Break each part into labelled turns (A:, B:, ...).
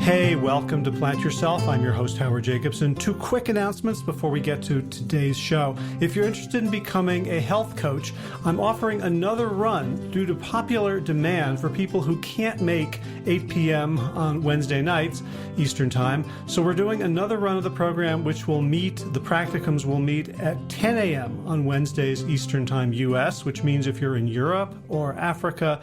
A: Hey, welcome to Plant Yourself. I'm your host, Howard Jacobson. Two quick announcements before we get to today's show. If you're interested in becoming a health coach, I'm offering another run due to popular demand for people who can't make 8 p.m. on Wednesday nights, Eastern Time. So we're doing another run of the program, which will meet, the practicums will meet at 10 a.m. on Wednesdays, Eastern Time, U.S., which means if you're in Europe or Africa,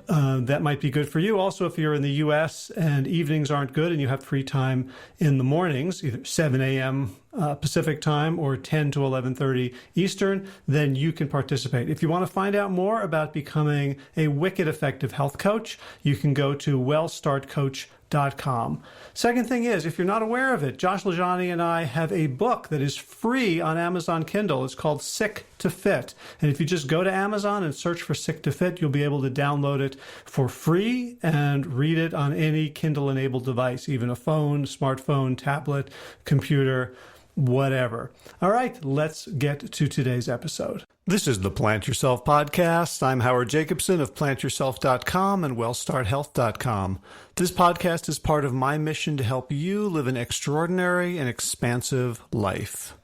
A: that might be good for you. Also, if you're in the U.S. and evenings aren't good and you have free time in the mornings, either 7 a.m. Pacific time or 10 to 11:30 Eastern, then you can participate. If you want to find out more about becoming a wicked effective health coach, you can go to wellstartcoach.com. Second thing is, if you're not aware of it, Josh LaJaunie and I have a book that is free on Amazon Kindle. It's called Sick to Fit. And if you just go to Amazon and search for Sick to Fit, you'll be able to download it for free and read it on any Kindle-enabled device, even a phone, smartphone, tablet, computer, whatever. All right, let's get to today's episode. This is the Plant Yourself Podcast. I'm Howard Jacobson of PlantYourself.com and WellStartHealth.com. This podcast is part of my mission to help you live an extraordinary and expansive life.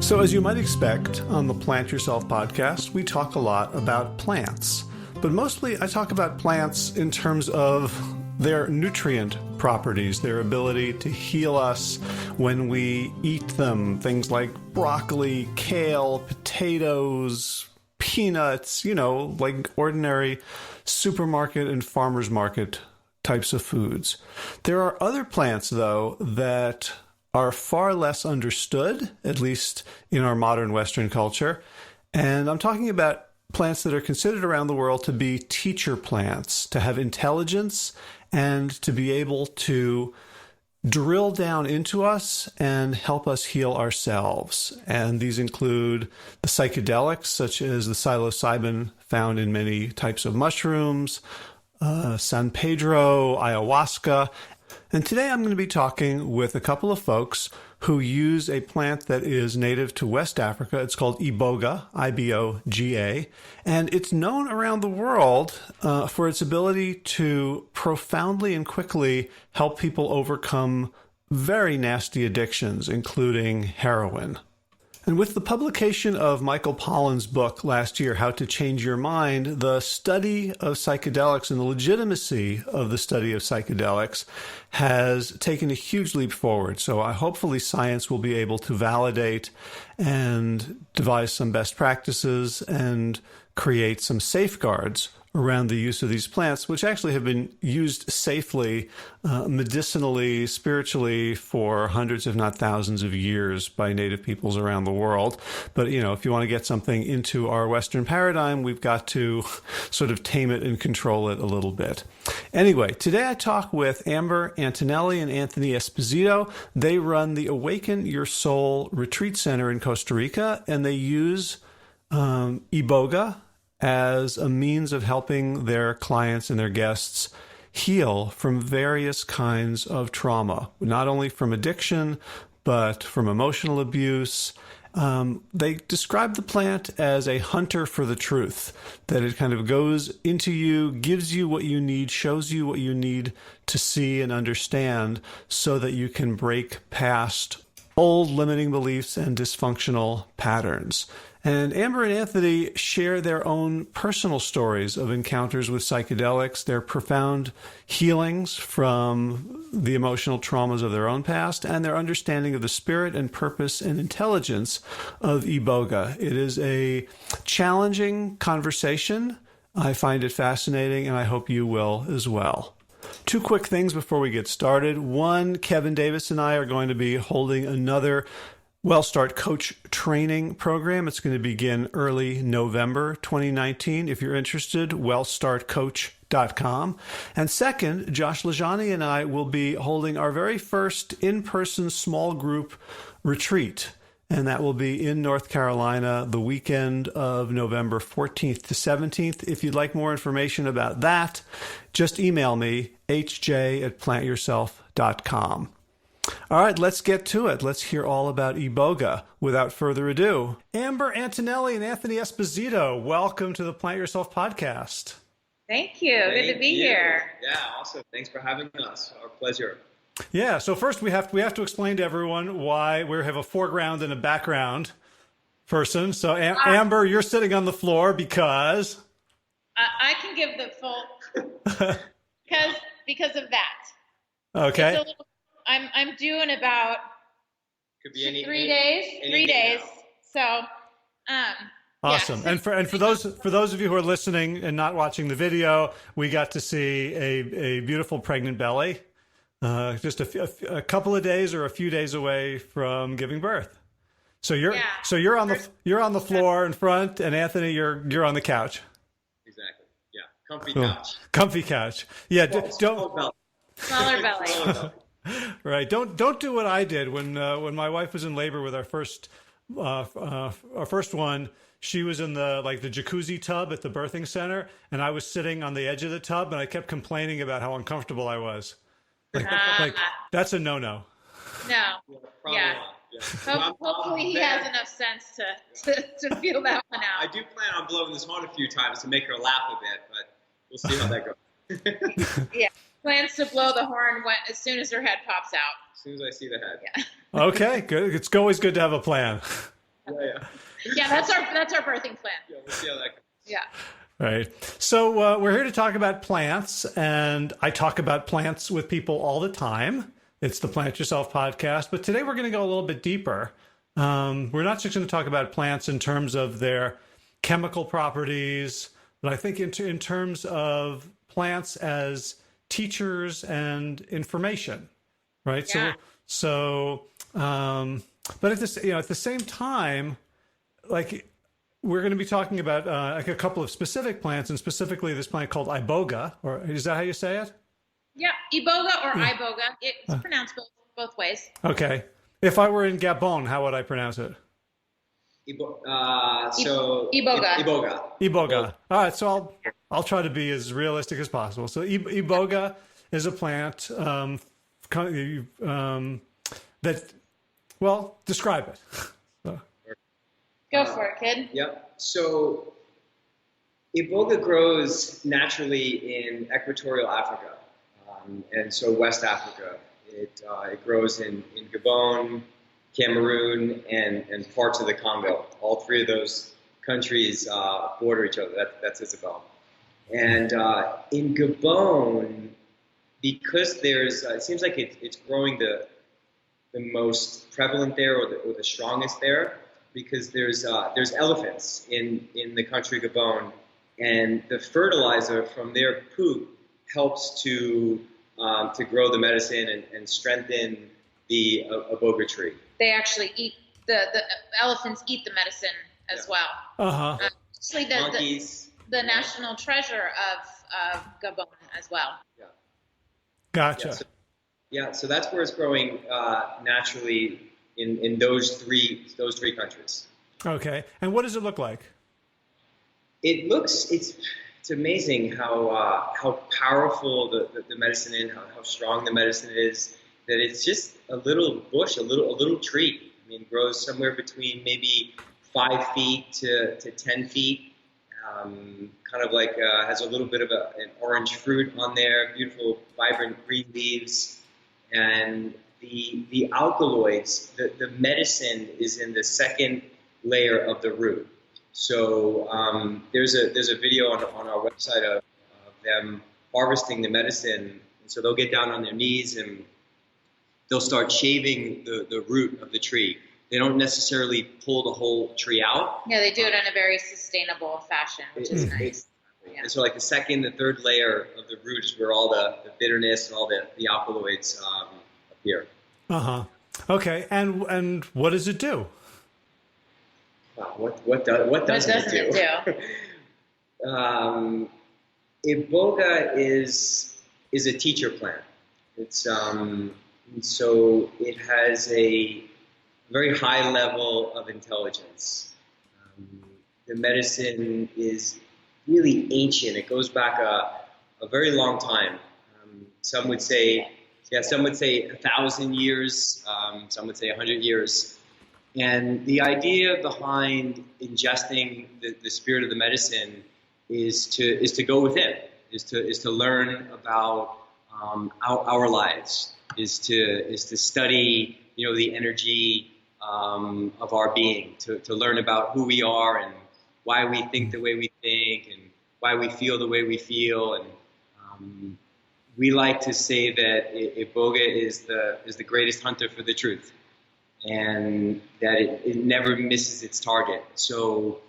A: So as you might expect on the Plant Yourself Podcast, we talk a lot about plants. But mostly I talk about plants in terms of their nutrient properties, their ability to heal us when we eat them. Things like broccoli, kale, potatoes, peanuts, like ordinary supermarket and farmer's market types of foods. There are other plants, though, that are far less understood, at least in our modern Western culture. And I'm talking about plants that are considered around the world to be teacher plants, to have intelligence and to be able to drill down into us and help us heal ourselves. And these include the psychedelics, such as the psilocybin found in many types of mushrooms, San Pedro, Ayahuasca. And today I'm going to be talking with a couple of folks who use a plant that is native to West Africa. It's called Iboga, I-B-O-G-A, and it's known around the world for its ability to profoundly and quickly help people overcome very nasty addictions, including heroin. And with the publication of Michael Pollan's book last year, How to Change Your Mind, the study of psychedelics and the legitimacy of the study of psychedelics has taken a huge leap forward. So hopefully science will be able to validate and devise some best practices and create some safeguards around the use of these plants, which actually have been used safely, medicinally, spiritually for hundreds, if not thousands of years by native peoples around the world. But, if you want to get something into our Western paradigm, we've got to sort of tame it and control it a little bit. Anyway, today I talk with Amber, Antonelli, and Anthony Esposito. They run the Awaken Your Soul Retreat Center in Costa Rica, and they use Iboga as a means of helping their clients and their guests heal from various kinds of trauma, not only from addiction, but from emotional abuse. They describe the plant as a hunter for the truth, that it kind of goes into you, gives you what you need, shows you what you need to see and understand so that you can break past old limiting beliefs and dysfunctional patterns. And Amber and Anthony share their own personal stories of encounters with psychedelics, their profound healings from the emotional traumas of their own past, and their understanding of the spirit and purpose and intelligence of Iboga. It is a challenging conversation. I find it fascinating, and I hope you will as well. Two quick things before we get started. One, Kevin Davis and I are going to be holding another WellStart Coach Training Program. It's going to begin early November 2019. If you're interested, wellstartcoach.com. And second, Josh LaJaunie and I will be holding our very first in-person small group retreat. And that will be in North Carolina the weekend of November 14th to 17th. If you'd like more information about that, just email me, hj@plantyourself.com. All right, let's get to it. Let's hear all about Iboga. Without further ado, Amber Antonelli and Anthony Esposito, welcome to the Plant Yourself Podcast.
B: Thank you. Good to be here.
C: Yeah, awesome. Thanks for having us. Our pleasure.
A: Yeah. So first, we have to explain to everyone why we have a foreground and a background person. So Amber, you're sitting on the floor because
B: I can give the full because of that.
A: Okay.
B: It's a little, I'm due in about
C: Could be any
B: 3 days. 3 days. So
A: awesome.
B: Yeah.
A: And for those of you who are listening and not watching the video, we got to see a beautiful pregnant belly, just a couple of days or a few days away from giving birth. So you're on the floor in front, and Anthony, you're on the couch.
C: Exactly. Yeah. Comfy couch.
A: Comfy couch. Yeah.
B: Smaller belly.
A: Right. Don't do what I did when my wife was in labor with our first one. She was in the jacuzzi tub at the birthing center, and I was sitting on the edge of the tub, and I kept complaining about how uncomfortable I was. Like that's a no-no.
B: No.
C: Yeah.
B: Hopefully he has enough sense to feel that one out.
C: I do plan on blowing this horn a few times to make her laugh a bit, but we'll see how that goes.
B: Yeah. Plans to blow the horn as soon as her head pops out.
C: As soon as I see the head.
B: Yeah.
A: Okay, good. It's always good to have a plan.
C: Yeah.
B: Yeah, that's our birthing plan.
C: Yeah, we'll see how that goes.
B: Yeah.
A: Right. So we're here to talk about plants, and I talk about plants with people all the time. It's the Plant Yourself podcast, but today we're going to go a little bit deeper. We're not just going to talk about plants in terms of their chemical properties, but I think in terms of plants as teachers and information, right?
B: Yeah.
A: But at the same time, we're going to be talking about a couple of specific plants, and specifically this plant called Iboga, or is that how you say it?
B: Yeah, Iboga or Iboga. It's pronounced both ways.
A: Okay. If I were in Gabon, how would I pronounce it?
B: Iboga.
A: Iboga. All right, so I'll try to be as realistic as possible. So Iboga is a plant that, describe it.
C: Go
B: for it, kid.
C: Yep. So Iboga grows naturally in equatorial Africa, and so West Africa. It grows in Gabon, Cameroon, and parts of the Congo. All three of those countries border each other. That's Isabel. And in Gabon, because it seems like it's growing the most prevalent there, or the strongest there, because there's elephants in the country of Gabon, and the fertilizer from their poop helps to grow the medicine and strengthen the Iboga tree.
B: They actually eat the elephants eat the medicine as well. Actually,
C: Monkeys.
B: The national treasure of Gabon as well.
C: Yeah.
A: Gotcha.
C: So that's where it's growing naturally in those three countries.
A: Okay. And what does it look like?
C: It's amazing how powerful the medicine is, how strong the medicine is. That it's just a little bush, a little tree. I mean, it grows somewhere between maybe 5 feet to 10 feet. Kind of has a little bit of an orange fruit on there, beautiful, vibrant green leaves, and the alkaloids. The medicine is in the second layer of the root. So there's a video on our website of them harvesting the medicine. And so they'll get down on their knees and they'll start shaving the root of the tree. They don't necessarily pull the whole tree out.
B: Yeah, they do it in a very sustainable fashion, which is nice. Yeah.
C: And so the second, the third layer of the root is where all the bitterness and all the alkaloids appear.
A: Okay, and what does it do?
C: What doesn't it do? Iboga is a teacher plant. It's so it has a very high level of intelligence. The medicine is really ancient. It goes back a very long time. Some would say 1,000 years. Some would say 100 years. And the idea behind ingesting the spirit of the medicine is to go within is to learn about our lives, is to study, the energy of our being, to learn about who we are and why we think the way we think and why we feel the way we feel. And we like to say that Iboga is the greatest hunter for the truth, and that it never misses its target. So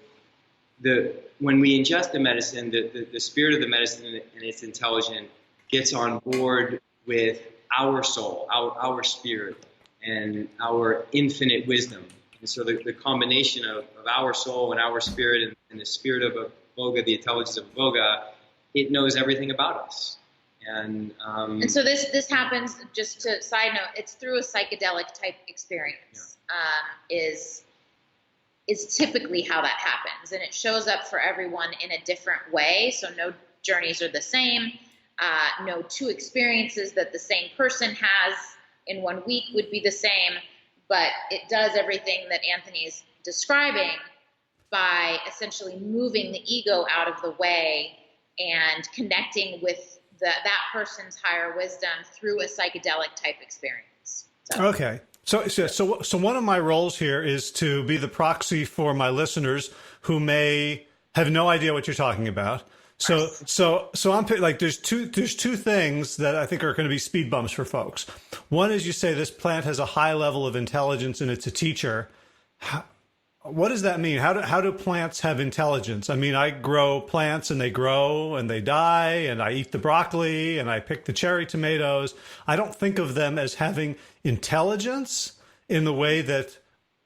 C: when we ingest the medicine, the spirit of the medicine and its intelligence gets on board with our soul, our spirit, and our infinite wisdom. And so the combination of our soul and our spirit and the spirit of Iboga, the intelligence of Iboga, it knows everything about us. And
B: so this happens, just to side note, it's through a psychedelic type experience. Yeah. Is typically how that happens, and it shows up for everyone in a different way. So no journeys are the same. No two experiences that the same person has in 1 week would be the same, but it does everything that Anthony's describing by essentially moving the ego out of the way and connecting with that person's higher wisdom through a psychedelic type experience. So.
A: Okay. So one of my roles here is to be the proxy for my listeners who may have no idea what you're talking about. So I'm like, there's two things that I think are going to be speed bumps for folks. One is, you say this plant has a high level of intelligence and it's a teacher. What does that mean? How do plants have intelligence? I mean, I grow plants and they grow and they die, and I eat the broccoli and I pick the cherry tomatoes. I don't think of them as having intelligence in the way that,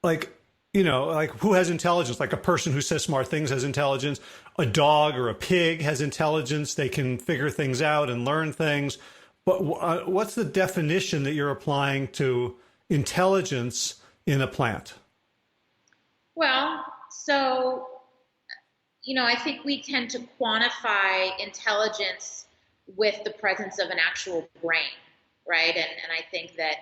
A: like who has intelligence? Like a person who says smart things has intelligence. A dog or a pig has intelligence. They can figure things out and learn things. But what's the definition that you're applying to intelligence in a plant?
B: Well, so, I think we tend to quantify intelligence with the presence of an actual brain, right? And I think that,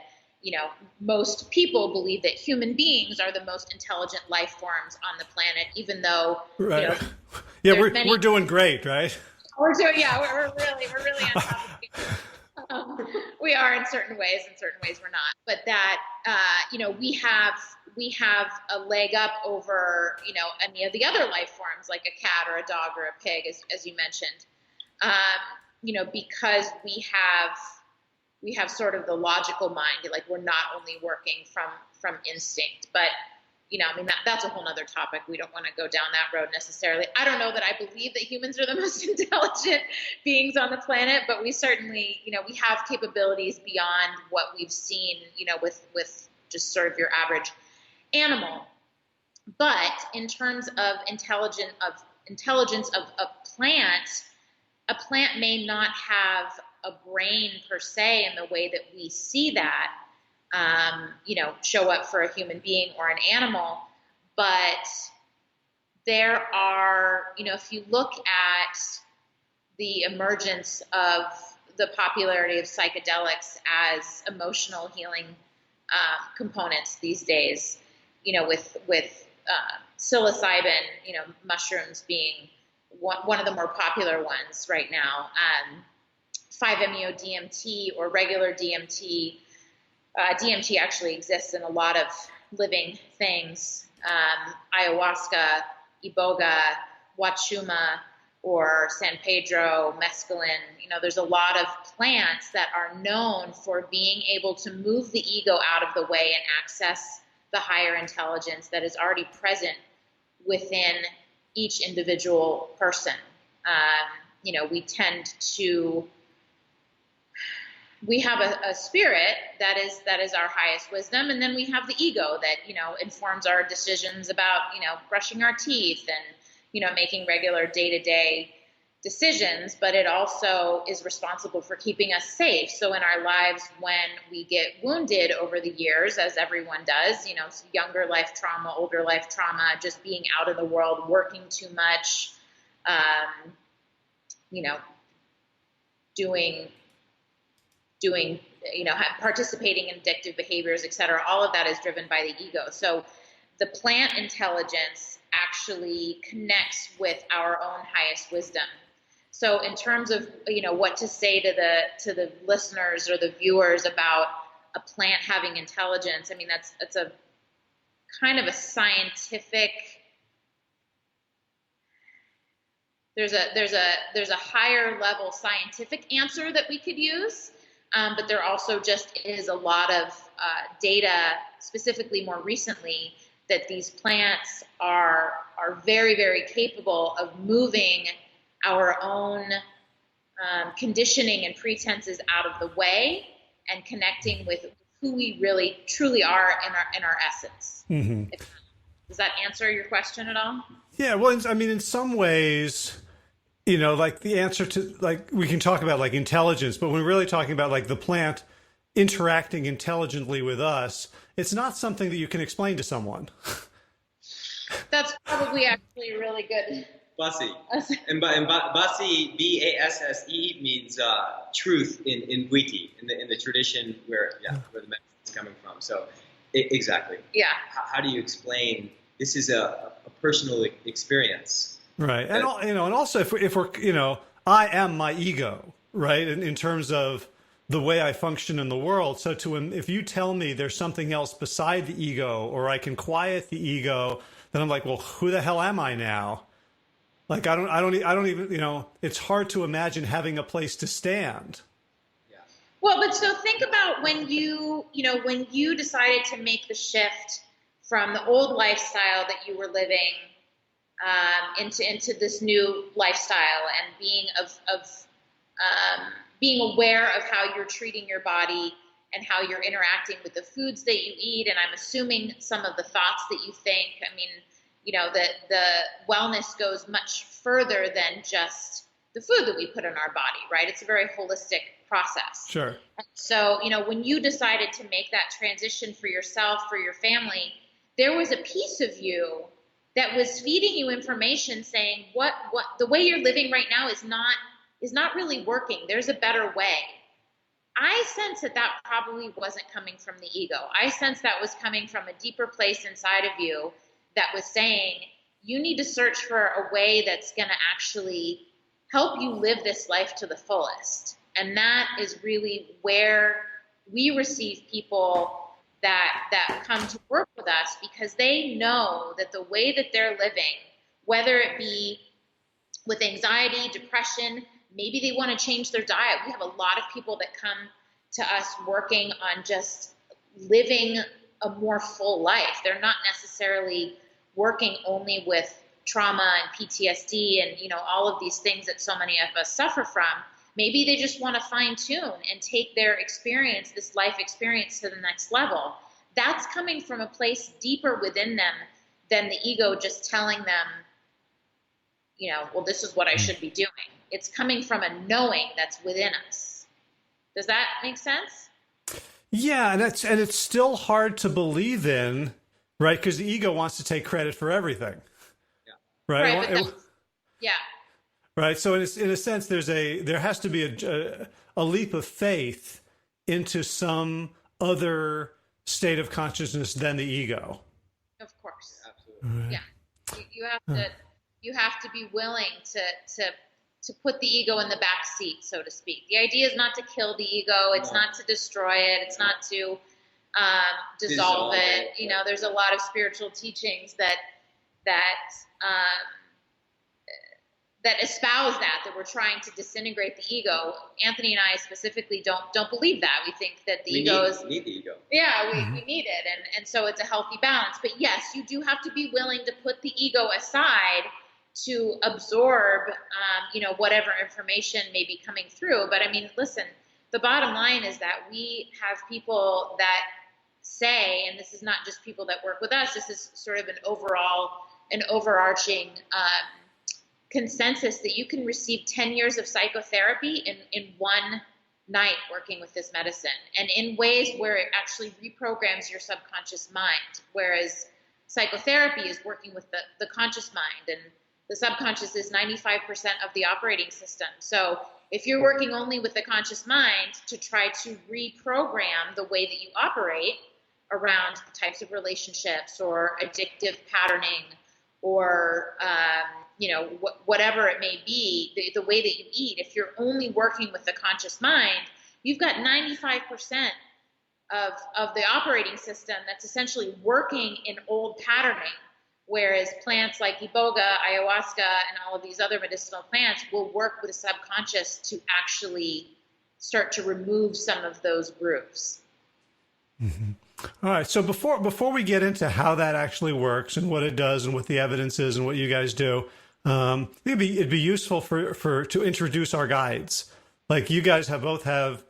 B: most people believe that human beings are the most intelligent life forms on the planet, even though,
A: right. Yeah, we're doing great, right?
B: We're really on top of the game. We are in certain ways we're not. But that, we have a leg up over, any of the other life forms, like a cat or a dog or a pig, as you mentioned, because we have sort of the logical mind, like we're not only working from instinct, but, that's a whole nother topic. We don't want to go down that road necessarily. I don't know that I believe that humans are the most intelligent beings on the planet, but we certainly, we have capabilities beyond what we've seen, with just sort of your average animal. But in terms of intelligence of a plant may not have a brain per se in the way that we see that, show up for a human being or an animal. But there are, if you look at the emergence of the popularity of psychedelics as emotional healing components these days, with psilocybin, mushrooms being one of the more popular ones right now, 5-MeO-DMT or regular DMT. DMT actually exists in a lot of living things. Ayahuasca, Iboga, Wachuma, or San Pedro, mescaline. There's a lot of plants that are known for being able to move the ego out of the way and access the higher intelligence that is already present within each individual person. We have a spirit that is our highest wisdom, and then we have the ego that, informs our decisions about, brushing our teeth and, making regular day-to-day decisions, but it also is responsible for keeping us safe. So in our lives, when we get wounded over the years, as everyone does, younger life trauma, older life trauma, just being out in the world, working too much, participating in addictive behaviors, et cetera, all of that is driven by the ego. So the plant intelligence actually connects with our own highest wisdom. So in terms of, what to say to the listeners or the viewers about a plant having intelligence, I mean, that's a kind of a scientific, there's a higher level scientific answer that we could use. But there also just is a lot of data, specifically more recently, that these plants are very, very capable of moving our own conditioning and pretenses out of the way and connecting with who we really truly are in our essence.
A: Mm-hmm.
B: Does that answer your question at all?
A: Yeah, well, I mean, in some ways, like the answer to, like, we can talk about like intelligence, but when we're really talking about like the plant interacting intelligently with us, it's not something that you can explain to someone.
B: That's probably actually really good.
C: Basi. And Basi, B-A-S-S-E, means truth in Gwiti, in the tradition where the medicine is coming from. So, exactly.
B: Yeah.
C: How do you explain, this is a personal experience?
A: Right. And, and also if we're, I am my ego, right? In terms of the way I function in the world. So if you tell me there's something else beside the ego, or I can quiet the ego, then I'm like, well, who the hell am I now? Like, I don't even, it's hard to imagine having a place to stand.
C: Yeah.
B: Well, but so think about when when you decided to make the shift from the old lifestyle that you were living into this new lifestyle, and being aware of how you're treating your body and how you're interacting with the foods that you eat. And I'm assuming some of the thoughts that you think, I mean, that the wellness goes much further than just the food that we put in our body, right? It's a very holistic process.
A: Sure.
B: So, when you decided to make that transition for yourself, for your family, there was a piece of you that was feeding you information saying what the way you're living right now is not really working. There's a better way. I sense that probably wasn't coming from the ego. I sense that was coming from a deeper place inside of you that was saying, you need to search for a way that's going to actually help you live this life to the fullest. And that is really where we receive people that come to work with us, because they know that the way that they're living, whether it be with anxiety, depression, maybe they want to change their diet. We have a lot of people that come to us working on just living a more full life. They're not necessarily working only with trauma and PTSD and, all of these things that so many of us suffer from. Maybe they just want to fine tune and take their experience, this life experience, to the next level. That's coming from a place deeper within them than the ego just telling them, well, this is what I should be doing. It's coming from a knowing that's within us. Does that make sense?
A: Yeah, and it's still hard to believe in, right? Because the ego wants to take credit for everything.
C: Yeah.
A: Right.
B: Yeah.
A: Right. So in a sense, there has to be a leap of faith into some other state of consciousness than the ego.
B: Of course.
C: Absolutely.
B: Right. Yeah. You have to be willing to put the ego in the back seat, so to speak. The idea is not to kill the ego. It's not to destroy it. It's not to dissolve it. There's a lot of spiritual teachings that espouse that we're trying to disintegrate the ego. Anthony and I specifically don't believe that. We think that the ego is...
C: We need the ego.
B: Yeah, we need it. And so it's a healthy balance. But yes, you do have to be willing to put the ego aside to absorb, whatever information may be coming through. But I mean, listen, the bottom line is that we have people that say, and this is not just people that work with us, this is sort of an overarching consensus that you can receive 10 years of psychotherapy in one night working with this medicine, and in ways where it actually reprograms your subconscious mind, whereas psychotherapy is working with the conscious mind, and the subconscious is 95% of the operating system. So if you're working only with the conscious mind to try to reprogram the way that you operate around the types of relationships or addictive patterning or whatever it may be, the way that you eat, if you're only working with the conscious mind, you've got 95% of the operating system that's essentially working in old patterning. Whereas plants like Iboga, Ayahuasca, and all of these other medicinal plants will work with the subconscious to actually start to remove some of those grooves.
A: Mm-hmm. All right. So before we get into how that actually works and what it does and what the evidence is and what you guys do, it'd be useful to introduce our guides. Like you guys both have,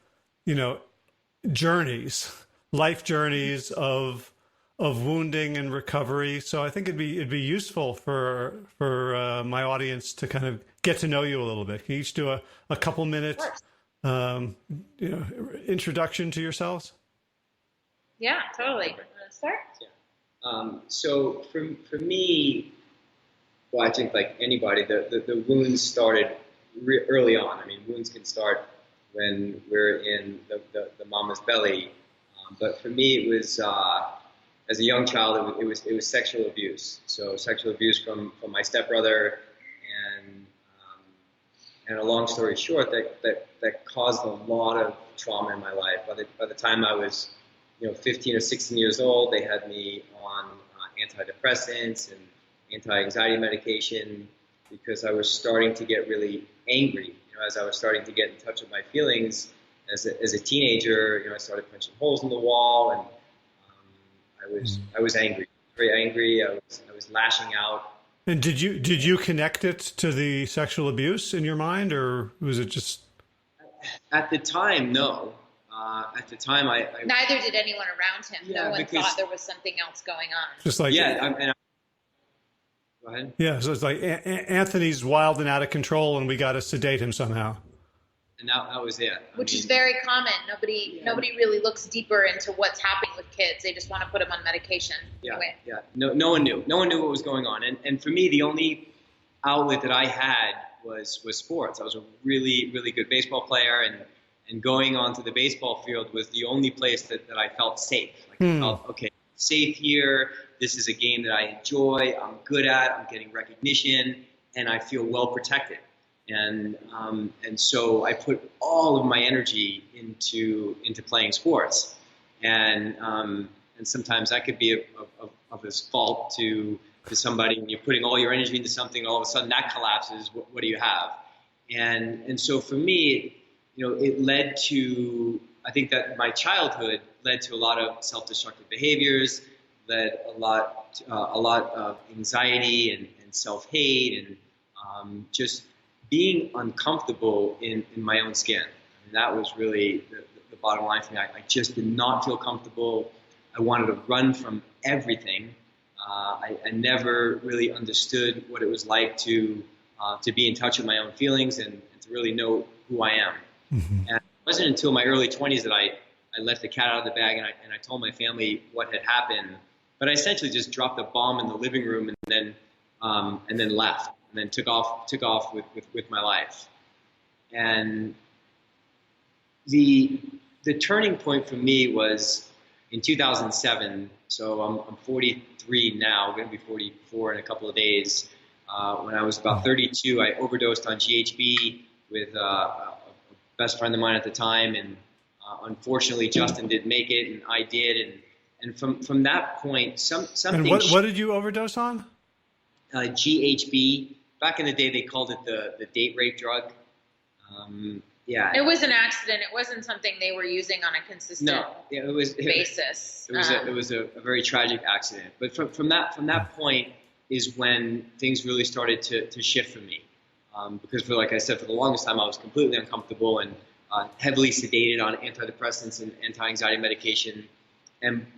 A: journeys, life journeys of wounding and recovery. So I think it'd be useful for my audience to kind of get to know you a little bit. Can you each do a couple minute introduction to yourselves?
B: Yeah, totally. Want to start?
C: Yeah. So for me, well, I think like anybody, the wounds started early on. I mean, wounds can start when we're in the mama's belly. But for me, it was as a young child, it was sexual abuse. So sexual abuse from my stepbrother, and a long story short, that caused a lot of trauma in my life. By the time I was 15 or 16 years old, they had me on antidepressants and anti-anxiety medication because I was starting to get really angry. As I was starting to get in touch with my feelings as a teenager, I started punching holes in the wall, and I was angry, very angry. I was lashing out.
A: And did you connect it to the sexual abuse in your mind, or was it just?
C: At the time, no. At the time, I
B: neither did anyone around him.
C: Yeah,
B: no one thought there was something else going on.
A: Just like
C: go ahead.
A: Yeah, so it's like Anthony's wild and out of control, and we got to sedate him somehow.
C: And that was it.
B: Which is very common. Nobody really looks deeper into what's happening with kids. They just want to put them on medication.
C: Yeah,
B: anyway.
C: Yeah. No one knew. No one knew what was going on. And for me, the only outlet that I had was sports. I was a really, really good baseball player, and going onto the baseball field was the only place that I felt safe. I felt, okay, safe here. This is a game that I enjoy. I'm good at. I'm getting recognition, and I feel well protected. And so I put all of my energy into playing sports, and sometimes that could be of a fault to somebody when you're putting all your energy into something, and all of a sudden that collapses. What do you have? And so for me, it led to, I think that my childhood led to a lot of self-destructive behaviors, led a lot of anxiety and self-hate, and just being uncomfortable in my own skin. I mean, that was really the bottom line for me. I just did not feel comfortable. I wanted to run from everything. I never really understood what it was like to be in touch with my own feelings and to really know who I am. Mm-hmm. And it wasn't until my early 20s that I let the cat out of the bag, and I told my family what had happened. But I essentially just dropped a bomb in the living room and then left, and then took off with my life. And the turning point for me was in 2007. So I'm 43 now. I'm going to be 44 in a couple of days. When I was about 32, I overdosed on GHB with a best friend of mine at the time, and unfortunately Justin didn't make it, and I did, and from that point, something.
A: And what did you overdose on?
C: GHB. Back in the day, they called it the date rape drug. Yeah.
B: It was an accident. It wasn't something they were using on a consistent basis.
C: It was a very tragic accident. But from that point is when things really started to shift for me. Because like I said, for the longest time, I was completely uncomfortable and heavily sedated on antidepressants and anti-anxiety medication.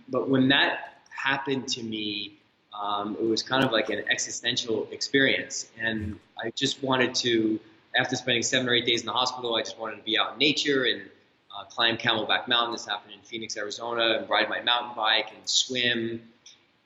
C: But when that happened to me, it was kind of like an existential experience. And I just wanted to, after spending 7 or 8 days in the hospital, I just wanted to be out in nature and climb Camelback Mountain. This happened in Phoenix, Arizona, and ride my mountain bike and swim.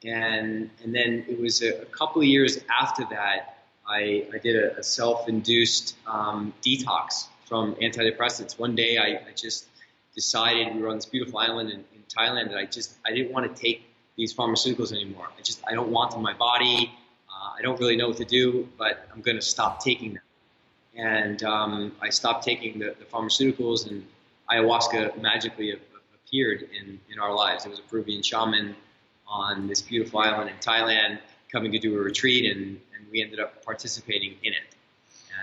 C: And then it was a couple of years after that, I did a self-induced detox from antidepressants. One day I just decided, we were on this beautiful island in Thailand, that I didn't want to take these pharmaceuticals anymore. I don't want them in my body. I don't really know what to do, but I'm going to stop taking them. And I stopped taking the pharmaceuticals, and ayahuasca magically appeared in our lives. It was a Peruvian shaman on this beautiful island in Thailand coming to do a retreat, and we ended up participating in it.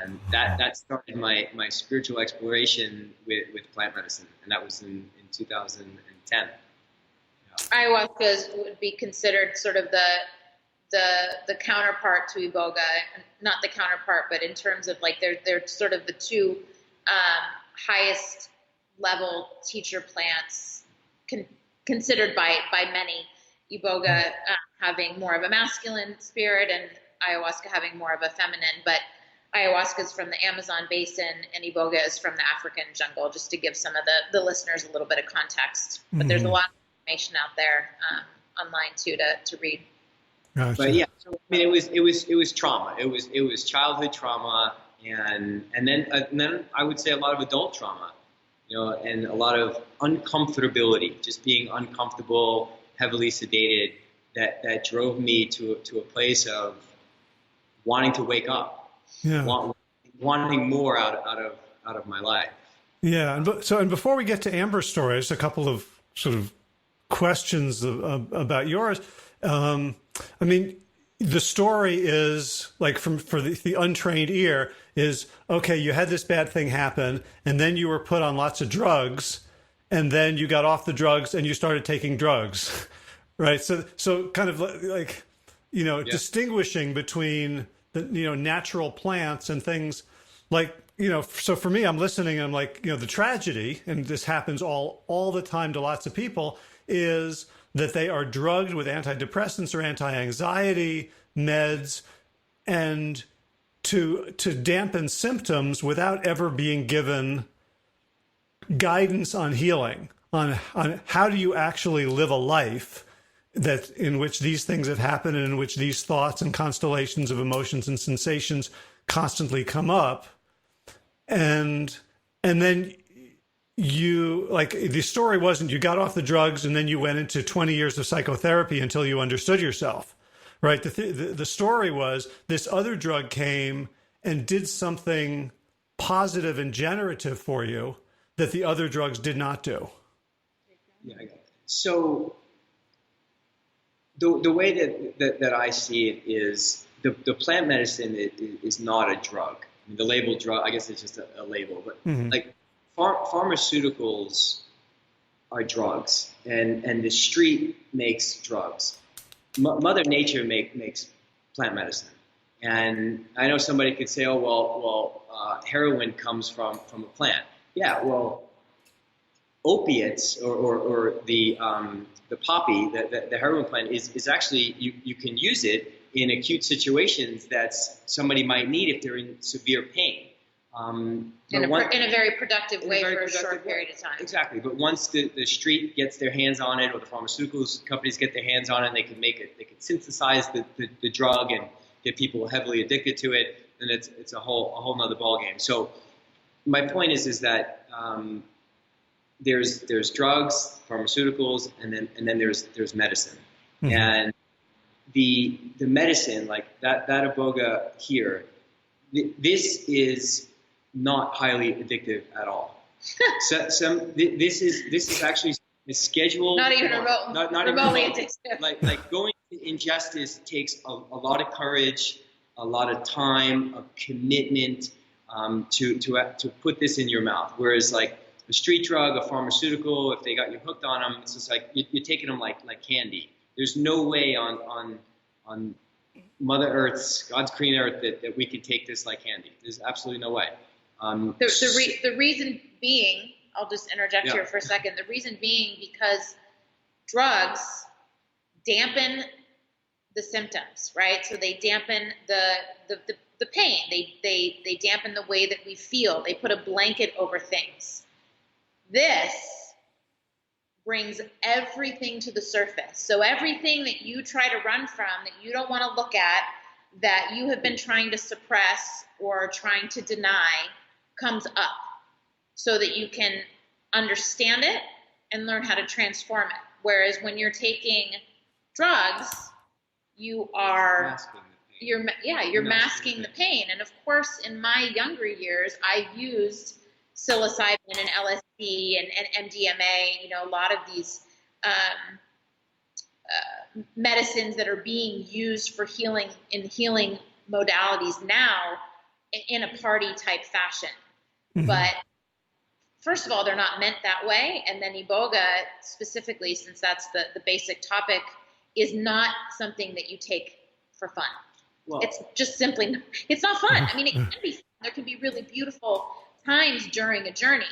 C: And that started my spiritual exploration with plant medicine, and that was in 2010.
B: Ayahuasca would be considered sort of the counterpart to Iboga, not the counterpart, but in terms of like they're sort of the two highest level teacher plants considered by many. Iboga having more of a masculine spirit, and ayahuasca having more of a feminine. But ayahuasca is from the Amazon basin, and Iboga is from the African jungle. Just to give some of the listeners a little bit of context. But there's a lot of information out there online too to read.
A: Gotcha.
C: But yeah, so, I mean, it was trauma. It was childhood trauma, and then I would say a lot of adult trauma, and a lot of uncomfortability, just being uncomfortable, heavily sedated, that drove me to a place of wanting to wake up, wanting more out of my life.
A: Yeah, and before we get to Amber's story, just a couple of sort of questions about yours. I mean, the story is like for the untrained ear is, okay, you had this bad thing happen, and then you were put on lots of drugs, and then you got off the drugs and you started taking drugs, right? So kind of like, distinguishing between the, natural plants and things like, so for me, I'm listening, I'm like, the tragedy, and this happens all the time to lots of people, is that they are drugged with antidepressants or anti-anxiety meds, and to dampen symptoms without ever being given guidance on healing, on how do you actually live a life that in which these things have happened and in which these thoughts and constellations of emotions and sensations constantly come up. And then you, like, the story wasn't you got off the drugs and then you went into 20 years of psychotherapy until you understood yourself, right? The story was this other drug came and did something positive and generative for you that the other drugs did not do.
C: Yeah. So the way that I see it is the plant medicine is not a drug. I mean, the label drug, I guess it's just a label, but like pharmaceuticals are drugs, and the street makes drugs. Mother Nature makes plant medicine, and I know somebody could say, "Oh, well, heroin comes from a plant." Yeah, well, opiates or the poppy, the heroin plant is actually you can use it in acute situations that somebody might need if they're in severe pain. In a
B: very productive way for a short period of time.
C: Exactly, but once the street gets their hands on it, or the pharmaceuticals companies get their hands on it, and they can synthesize the drug and get people heavily addicted to it, then it's a whole nother ballgame. So my point is that there's drugs, pharmaceuticals, and then there's medicine. And the medicine, like that Iboga here, this is not highly addictive at all. This is actually a scheduled,
B: not even remotely addictive.
C: Like going to ingest this takes a lot of courage, a lot of time, a commitment to put this in your mouth. Whereas like a street drug, a pharmaceutical, if they got you hooked on them, it's just like you're taking them like candy. There's no way on Mother Earth's, God's green earth, that we can take this like candy. There's absolutely no way.
B: The reason being, I'll just interject here for a second. The reason being because drugs dampen the symptoms, right? So they dampen the pain. They dampen the way that we feel. They put a blanket over things. This brings everything to the surface. So everything that you try to run from, that you don't want to look at, that you have been trying to suppress or trying to deny, comes up so that you can understand it and learn how to transform it. Whereas when you're taking drugs, you are you're masking the pain. And of course, in my younger years, I used psilocybin and LSD and MDMA, a lot of these medicines that are being used for healing modalities now in a party type fashion. Mm-hmm. But first of all, they're not meant that way. And then Iboga specifically, since that's the basic topic, is not something that you take for fun. Well, it's just simply, it's not fun. I mean, it can be fun. There can be really beautiful times during a journey,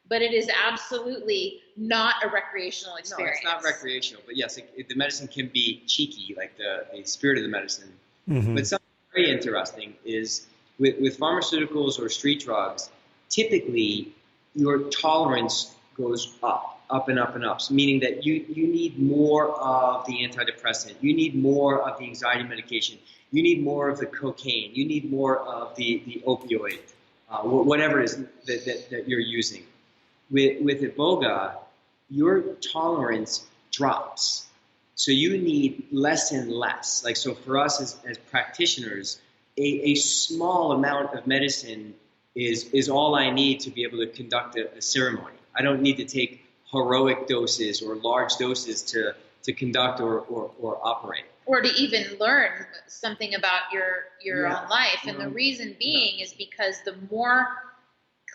B: but it is absolutely not a recreational experience.
C: No, it's not recreational, but yes, the medicine can be cheeky, like the spirit of the medicine. Mm-hmm. But something very interesting is with pharmaceuticals or street drugs, typically your tolerance goes up and up and up, so meaning that you need more of the antidepressant, you need more of the anxiety medication, you need more of the cocaine, you need more of the opioid, whatever it is that you're using. With Iboga, your tolerance drops. So you need less and less. Like, so for us as practitioners, a small amount of medicine is all I need to be able to conduct a ceremony. I don't need to take heroic doses or large doses to conduct or operate.
B: Or to even learn something about your own life. And the reason being is because the more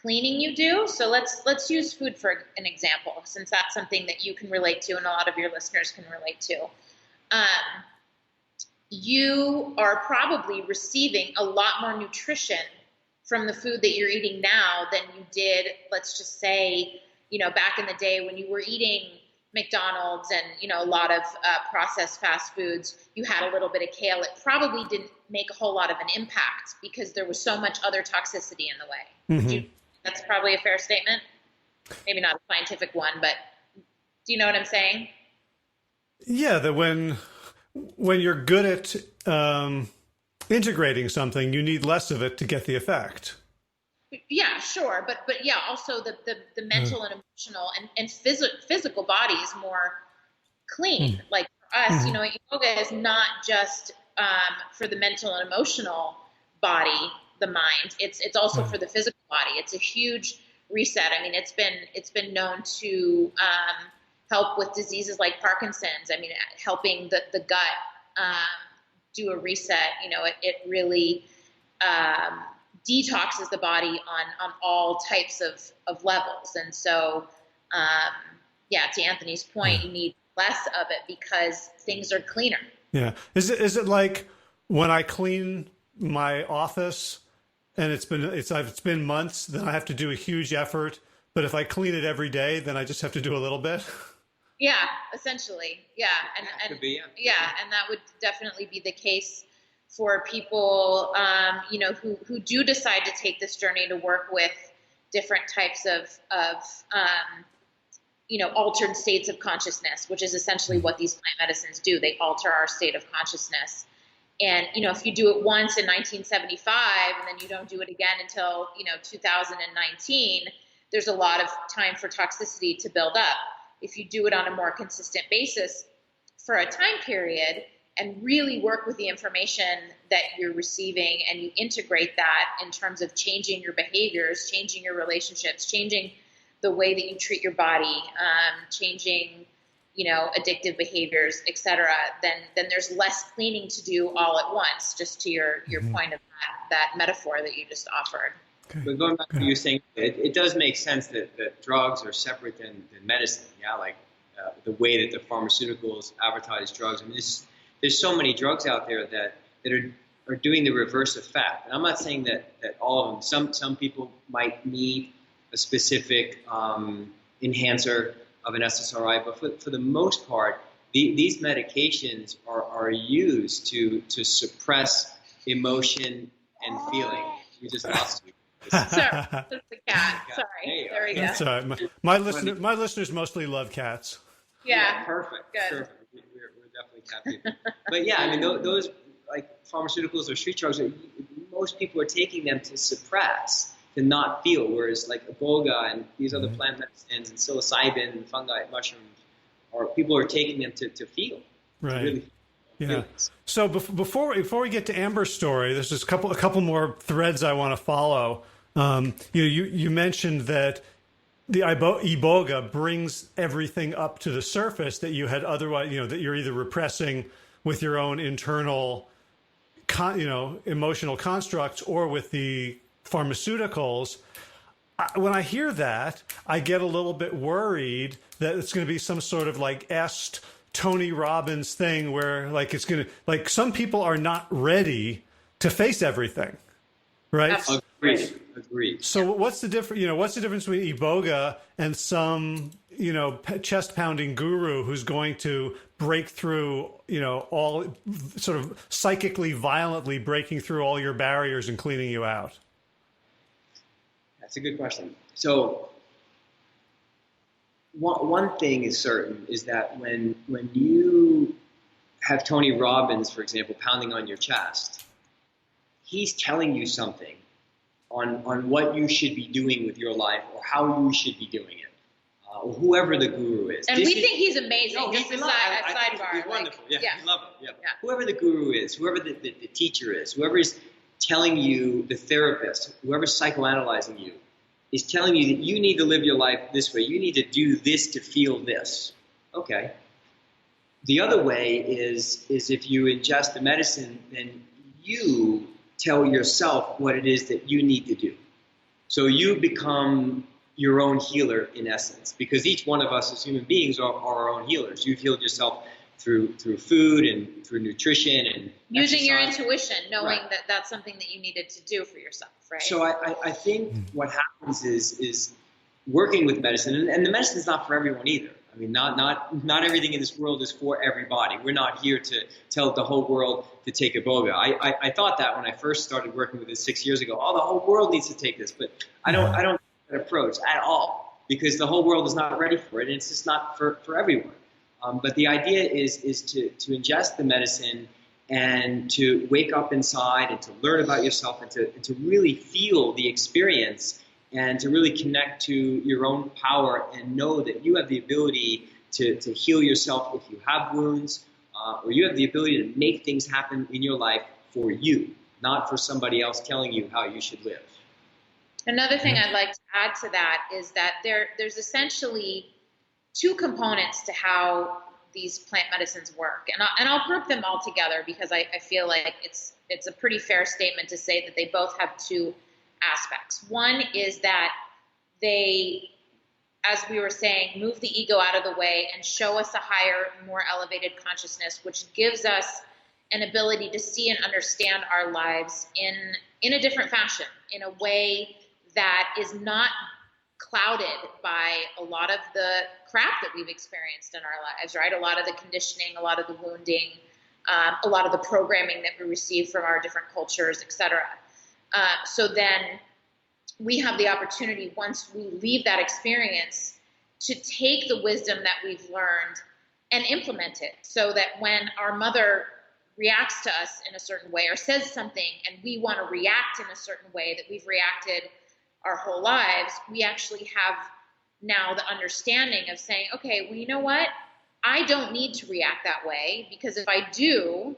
B: cleaning you do, so let's use food for an example, since that's something that you can relate to and a lot of your listeners can relate to. You are probably receiving a lot more nutrition from the food that you're eating now than you did, let's just say, back in the day when you were eating McDonald's and, a lot of processed fast foods. You had a little bit of kale. It probably didn't make a whole lot of an impact because there was so much other toxicity in the way. Mm-hmm. That's probably a fair statement. Maybe not a scientific one, but do you know what I'm saying?
A: Yeah, that when you're good at integrating something, you need less of it to get the effect.
B: Yeah, sure. But yeah, also the mental and emotional and physical body is more clean. Like for us, yoga is not just for the mental and emotional body, the mind. It's also for the physical body. It's a huge reset. I mean, it's been known to help with diseases like Parkinson's. I mean, helping the gut do a reset. It really detoxes the body on all types of levels. And so, to Anthony's point, you need less of it because things are cleaner.
A: Yeah. Is it like when I clean my office and it's been months, then I have to do a huge effort, but if I clean it every day, then I just have to do a little bit?
B: Yeah, essentially. Yeah. And that would definitely be the case for people, who do decide to take this journey to work with different types of altered states of consciousness, which is essentially what these plant medicines do. They alter our state of consciousness. And, if you do it once in 1975 and then you don't do it again until, 2019, there's a lot of time for toxicity to build up. If you do it on a more consistent basis for a time period, and really work with the information that you're receiving and you integrate that in terms of changing your behaviors, changing your relationships, changing the way that you treat your body, changing, addictive behaviors, et cetera, then there's less cleaning to do all at once, just to your point of that metaphor that you just offered.
C: Okay. But going back to what you were saying, it does make sense that drugs are separate than medicine. Yeah, like the way that the pharmaceuticals advertise drugs. I mean, there's so many drugs out there that are doing the reverse effect. And I'm not saying that all of them. Some people might need a specific enhancer of an SSRI, but for the most part, these medications are used to suppress emotion and feeling. You just lost me.
B: Sorry, that's the cat. Sorry. There we go.
A: That's all right. My listeners mostly love cats.
B: Yeah.
C: Perfect.
B: Good.
C: Perfect. We're definitely cat people. But yeah, I mean, those like pharmaceuticals or street drugs, most people are taking them to suppress, to not feel, whereas like Iboga and these other plant medicines and psilocybin and fungi, mushrooms, people are taking them to feel.
A: Right.
C: To really
A: Yeah.
C: humans.
A: So before we get to Amber's story, there's just a couple more threads I want to follow. You mentioned that the Iboga brings everything up to the surface that you had otherwise, that you're either repressing with your own internal, emotional constructs or with the pharmaceuticals. When I hear that, I get a little bit worried that it's going to be some sort of like Tony Robbins thing where like it's going to, like, some people are not ready to face everything, right?
C: Agreed.
A: So what's the difference? What's the difference between Iboga and some chest pounding guru who's going to break through all sort of psychically violently breaking through all your barriers and cleaning you out?
C: That's a good question. So one thing is certain is that when you have Tony Robbins, for example, pounding on your chest, he's telling you something on what you should be doing with your life or how you should be doing it, or whoever the guru is.
B: And we think he's amazing.
C: No,
B: Just a sidebar.
C: He's wonderful. Yeah,
B: yeah.
C: we love him. Yeah. Whoever the guru is, whoever the teacher is, whoever is telling you, the therapist, whoever's psychoanalyzing you, is telling you that you need to live your life this way. You need to do this to feel this. Okay. The other way is if you ingest the medicine, then you tell yourself what it is that you need to do. So you become your own healer in essence, because each one of us as human beings are our own healers. You've healed yourself through food and through nutrition and
B: using
C: exercise.
B: your intuition, knowing
C: Right.
B: that that's something that you needed to do for yourself, right?
C: So I think what happens is working with medicine, and the medicine is not for everyone either. I mean, not everything in this world is for everybody. We're not here to tell the whole world to take Iboga. I thought that when I first started working with it 6 years ago. Oh, the whole world needs to take this, but I don't take that approach at all, because the whole world is not ready for it, and it's just not for everyone. But the idea is to ingest the medicine and to wake up inside and to learn about yourself and to really feel the experience and to really connect to your own power and know that you have the ability to heal yourself if you have wounds, or you have the ability to make things happen in your life for you, not for somebody else telling you how you should live.
B: Another thing I'd like to add to that is that there's essentially two components to how these plant medicines work, and I'll group them all together because I feel like it's a pretty fair statement to say that they both have two aspects. One is that they, as we were saying, move the ego out of the way and show us a higher, more elevated consciousness, which gives us an ability to see and understand our lives in a different fashion, in a way that is not clouded by a lot of the crap that we've experienced in our lives, right? A lot of the conditioning, a lot of the wounding, a lot of the programming that we receive from our different cultures, etc. So then we have the opportunity, once we leave that experience, to take the wisdom that we've learned and implement it, so that when our mother reacts to us in a certain way or says something and we want to react in a certain way that we've reacted our whole lives, we actually have now the understanding of saying, okay, well, you know what? I don't need to react that way, because if I do,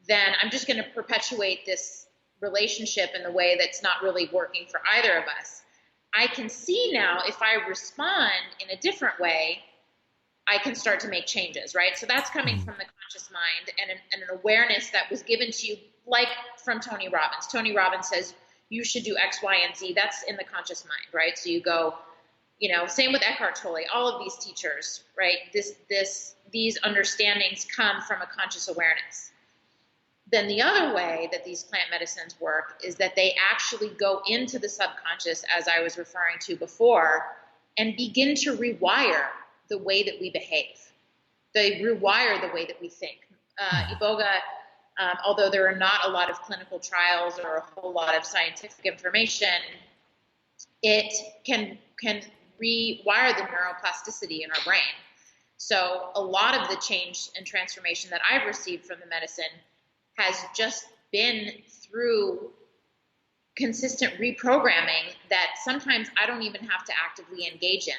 B: then I'm just going to perpetuate this relationship in the way that's not really working for either of us. I can see now, if I respond in a different way, I can start to make changes, right? So that's coming from the conscious mind and an awareness that was given to you, like from Tony Robbins. Tony Robbins says, you should do X, Y, and Z. That's in the conscious mind, right? So you go, same with Eckhart Tolle, all of these teachers, right? These understandings come from a conscious awareness. Then the other way that these plant medicines work is that they actually go into the subconscious, as I was referring to before, and begin to rewire the way that we behave. They rewire the way that we think. Iboga, although there are not a lot of clinical trials or a whole lot of scientific information, it can rewire the neuroplasticity in our brain. So a lot of the change and transformation that I've received from the medicine has just been through consistent reprogramming that sometimes I don't even have to actively engage in.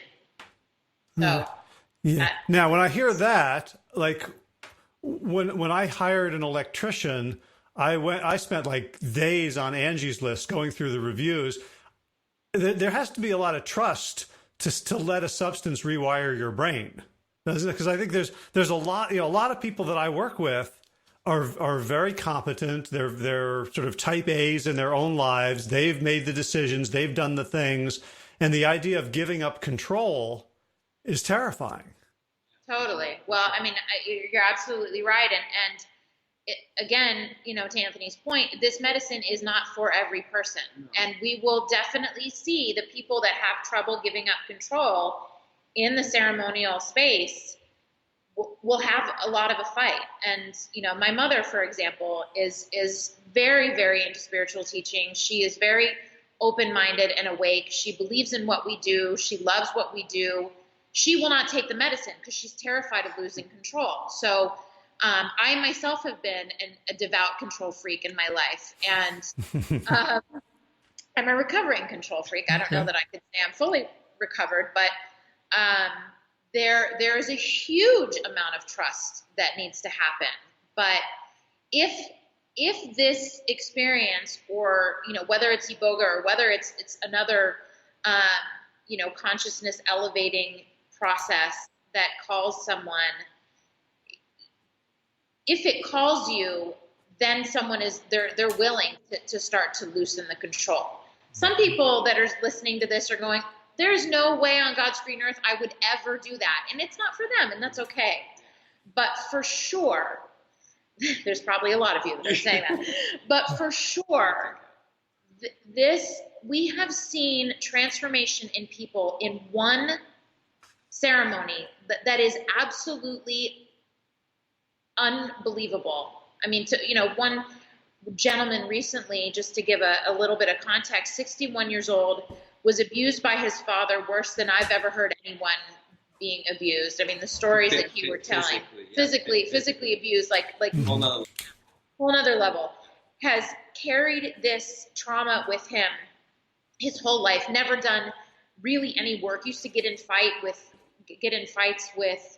B: So
A: yeah. Now, when I hear that, like, when I hired an electrician, I spent like days on Angie's List going through the reviews. There has to be a lot of trust to let a substance rewire your brain, doesn't it? Because I think there's a lot, a lot of people that I work with are very competent. They're sort of type A's in their own lives. They've made the decisions. They've done the things, and the idea of giving up control is terrifying.
B: Totally. Well, I mean, you're absolutely right, and again, to Anthony's point, this medicine is not for every person. And we will definitely see the people that have trouble giving up control in the ceremonial space will have a lot of a fight. And, my mother, for example, is very, very into spiritual teaching. She is very open-minded and awake. She believes in what we do. She loves what we do. She will not take the medicine because she's terrified of losing control. So, I myself have been a devout control freak in my life, and I'm a recovering control freak. I don't know that I could say I'm fully recovered, but there is a huge amount of trust that needs to happen. But if this experience, or whether it's Iboga or whether it's another consciousness elevating process that calls someone, if it calls you, then someone they're willing to start to loosen the control. Some people that are listening to this are going, there's no way on God's green earth I would ever do that. And it's not for them, and that's okay. But for sure, there's probably a lot of you that are saying that, but for sure, we have seen transformation in people in one ceremony that is absolutely unbelievable. I mean, one gentleman recently, just to give a little bit of context, 61 years old, was abused by his father worse than I've ever heard anyone being abused. I mean, the stories that he were telling, physically abused, like whole nother level, has carried this trauma with him his whole life, never done really any work, used to get in fights with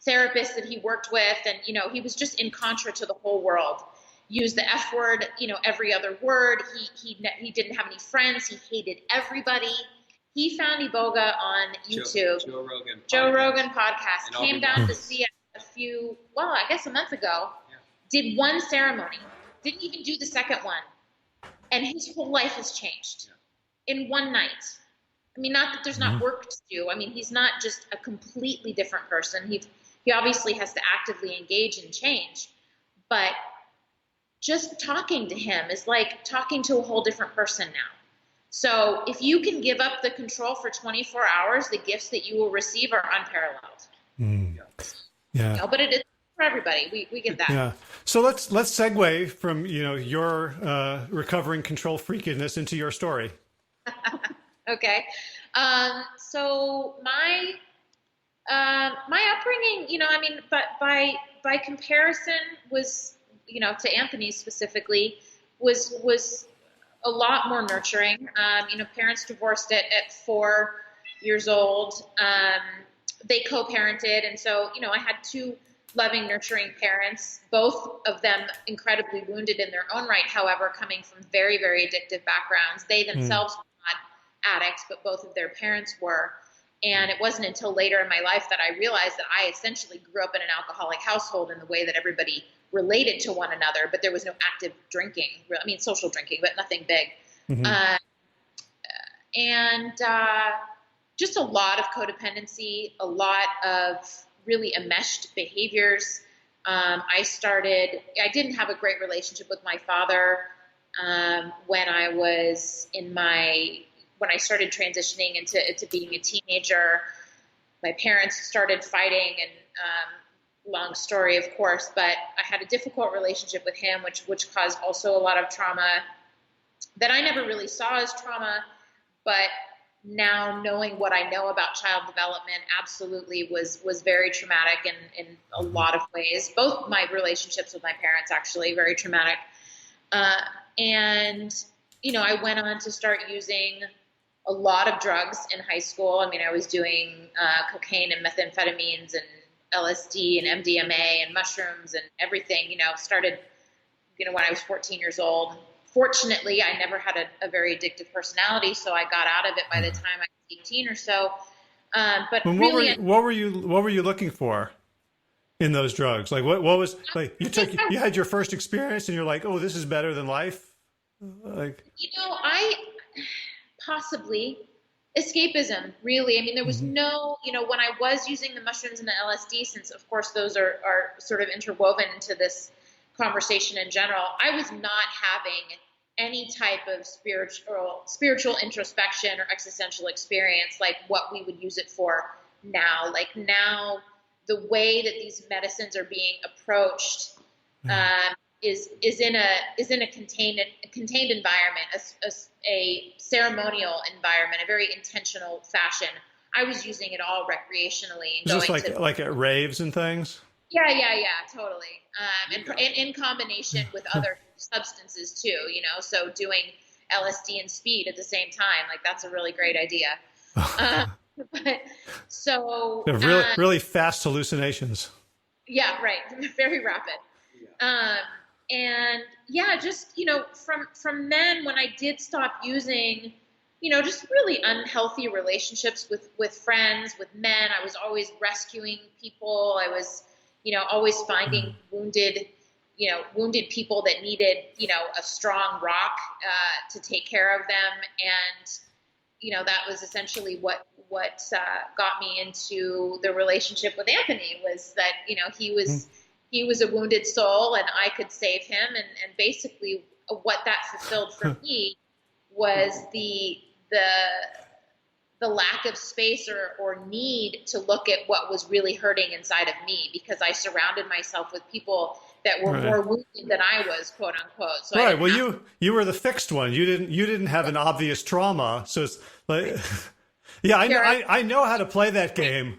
B: therapists that he worked with, and he was just in contra to the whole world. Used the F word, every other word. He didn't have any friends. He hated everybody. He found Iboga on YouTube. Joe Rogan podcast. Came down to see us a month ago. Yeah. Did one ceremony. Didn't even do the second one, and his whole life has changed in one night. I mean, not that there's not work to do. I mean, he's not just a completely different person. He obviously has to actively engage and change, but just talking to him is like talking to a whole different person now. So if you can give up the control for 24 hours, the gifts that you will receive are unparalleled. Yeah. But it is for everybody. We get that.
A: Yeah. So let's segue from, your recovering control freakiness into your story.
B: Okay. So my upbringing, but by comparison was, to Anthony specifically, was a lot more nurturing. Parents divorced at 4 years old. They co-parented. And so, I had two loving, nurturing parents, both of them incredibly wounded in their own right. However, coming from very, very addictive backgrounds, they themselves were not addicts, but both of their parents were. And it wasn't until later in my life that I realized that I essentially grew up in an alcoholic household in the way that everybody related to one another, but there was no active drinking. I mean, social drinking, but nothing big. Mm-hmm. And just a lot of codependency, a lot of really enmeshed behaviors. I didn't have a great relationship with my father when I started transitioning into being a teenager. My parents started fighting, and long story, of course, but I had a difficult relationship with him, which caused also a lot of trauma that I never really saw as trauma, but now knowing what I know about child development absolutely was very traumatic in a lot of ways. Both my relationships with my parents, actually, very traumatic. And I went on to start using a lot of drugs in high school. I mean, I was doing cocaine and methamphetamines and LSD and MDMA and mushrooms and everything, started, when I was 14 years old. Fortunately, I never had a very addictive personality, so I got out of it by the time I was 18 or so. But
A: and
B: really,
A: what were you looking for in those drugs? Like what was like you had your first experience and you're like, oh, this is better than life? Like,
B: I possibly escapism, really. I mean, there was no, when I was using the mushrooms and the LSD, since of course those are sort of interwoven into this conversation in general, I was not having any type of spiritual introspection or existential experience like what we would use it for now. Like now, the way that these medicines are being approached is in a contained environment, a ceremonial environment, a very intentional fashion. I was using it all recreationally. And
A: just like at raves and things?
B: Yeah, totally. And in combination with other substances too, so doing LSD and speed at the same time, like that's a really great idea. But so
A: really fast hallucinations.
B: Yeah, right. Very rapid. And yeah, just, from then when I did stop using, just really unhealthy relationships with friends, with men, I was always rescuing people. I was, always finding wounded people that needed, a strong rock to take care of them. And, that was essentially what got me into the relationship with Anthony, was that, he was a wounded soul and I could save him. And basically what that fulfilled for me was the lack of space or need to look at what was really hurting inside of me, because I surrounded myself with people that were more wounded than I was, quote unquote. So
A: right. Well, you were the fixed one. You didn't have an obvious trauma. So it's like, yeah, I know how to play that game.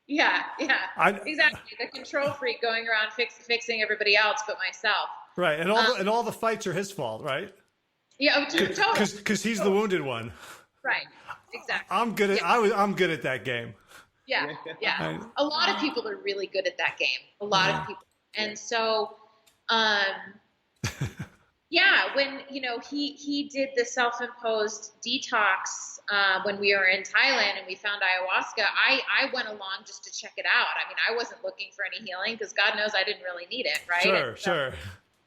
B: Yeah, exactly. The control freak going around fixing everybody else but myself.
A: Right, and all the fights are his fault, right?
B: Yeah, totally.
A: Because he's the wounded one.
B: Right. Exactly.
A: I'm good at I'm good at that game.
B: Yeah. A lot of people are really good at that game. A lot of people, and so, when he did the self-imposed detox when we were in Thailand and we found ayahuasca, I went along just to check it out. I mean, I wasn't looking for any healing because God knows I didn't really need it, right?
A: Sure.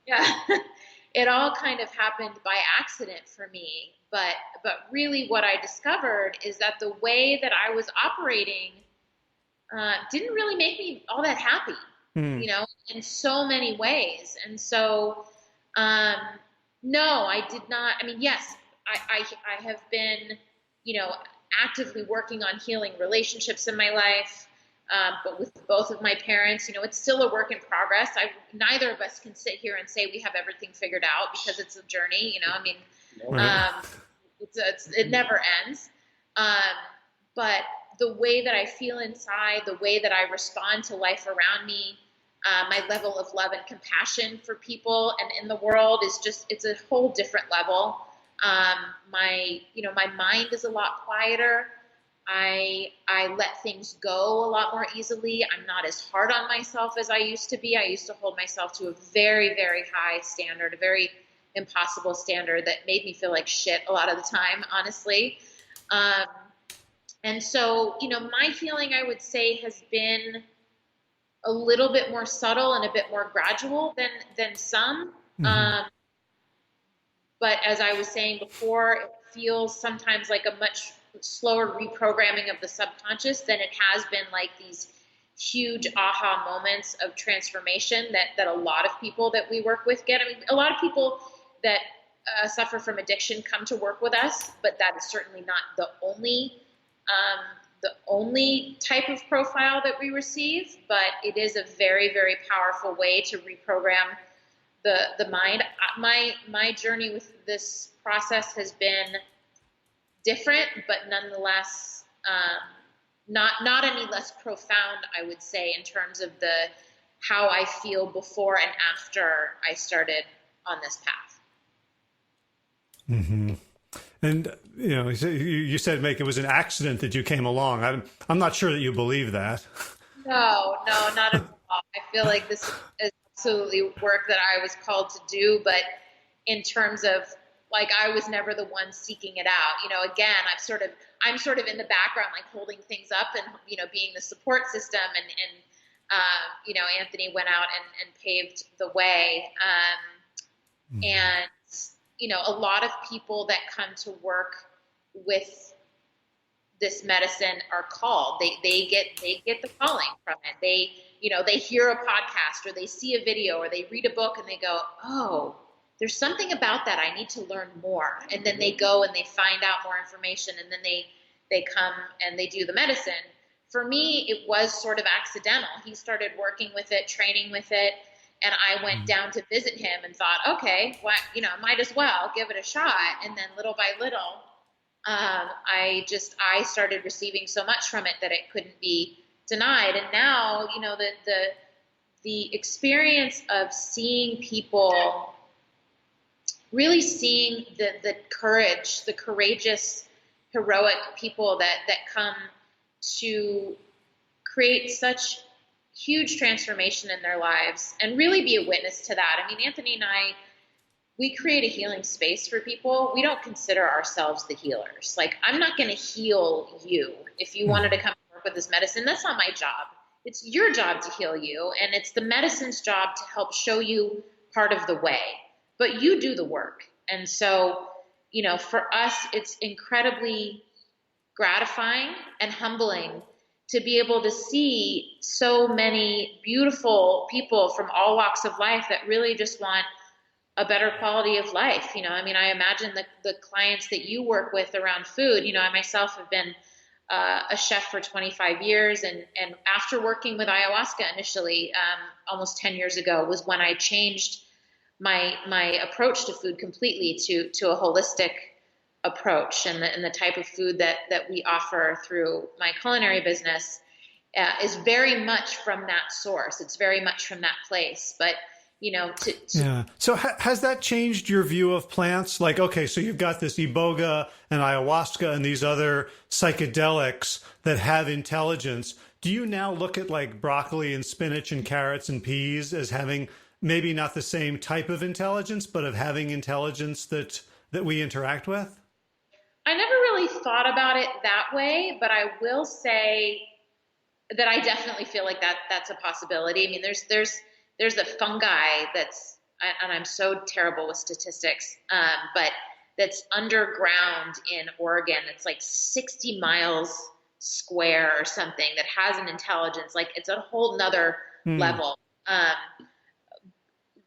B: Yeah, it all kind of happened by accident for me. But really what I discovered is that the way that I was operating didn't really make me all that happy, in so many ways. And so, no, I did not. I mean, yes, I have been, actively working on healing relationships in my life. But with both of my parents, it's still a work in progress. Neither of us can sit here and say we have everything figured out, because it's a journey, it never ends. But the way that I feel inside, the way that I respond to life around me, my level of love and compassion for people and in the world is it's a whole different level. My mind is a lot quieter. I let things go a lot more easily. I'm not as hard on myself as I used to be. I used to hold myself to a very, very high standard, a very impossible standard that made me feel like shit a lot of the time, honestly. And so, my healing, I would say, has been a little bit more subtle and a bit more gradual than some. Mm-hmm. But as I was saying before, it feels sometimes like a much slower reprogramming of the subconscious than it has been like these huge aha moments of transformation that a lot of people that we work with get. I mean, a lot of people that suffer from addiction come to work with us, but that is certainly not the only type of profile that we receive. But it is a very, very powerful way to reprogram the mind. My journey with this process has been different, but nonetheless, not any less profound, I would say, in terms of how I feel before and after I started on this path.
A: Mm-hmm. And you said, Make, it was an accident that you came along. I'm not sure that you believe that.
B: not at all. I feel like this is absolutely work that I was called to do, but in terms of like, I was never the one seeking it out. Again, I'm sort of in the background, like holding things up and, being the support system, and Anthony went out and paved the way. And, a lot of people that come to work with this medicine are called. They get the calling from it. They hear a podcast or they see a video or they read a book and they go, oh, there's something about that. I need to learn more. And then they go and they find out more information, and then they come and they do the medicine. For me, it was sort of accidental. He started working with it, training with it, and I went down to visit him and thought, okay, might as well give it a shot. And then little by little, I started receiving so much from it that it couldn't be denied. And now, the experience of seeing people, really seeing the courage, the courageous, heroic people that come to create such huge transformation in their lives and really be a witness to that. I mean, Anthony and I, we create a healing space for people. We don't consider ourselves the healers. Like, I'm not going to heal you. If you wanted to come work with this medicine, that's not my job. It's your job to heal you, and it's the medicine's job to help show you part of the way. But you do the work. And so, for us, it's incredibly gratifying and humbling to be able to see so many beautiful people from all walks of life that really just want a better quality of life. I imagine the clients that you work with around food. I myself have been a chef for 25 years. And after working with ayahuasca initially, almost 10 years ago, was when I changed my approach to food completely to a holistic approach. And the type of food that we offer through my culinary business is very much from that source. It's very much from that place. But yeah.
A: So has that changed your view of plants? Like, okay, so you've got this Iboga and ayahuasca and these other psychedelics that have intelligence. Do you now look at like broccoli and spinach and carrots and peas as having maybe not the same type of intelligence, but of having intelligence that we interact with?
B: I never really thought about it that way, but I will say that I definitely feel like that's a possibility. I mean, there's a fungi that's, and I'm so terrible with statistics, but that's underground in Oregon. It's like 60 miles square or something that has an intelligence. Like, it's a whole nother level.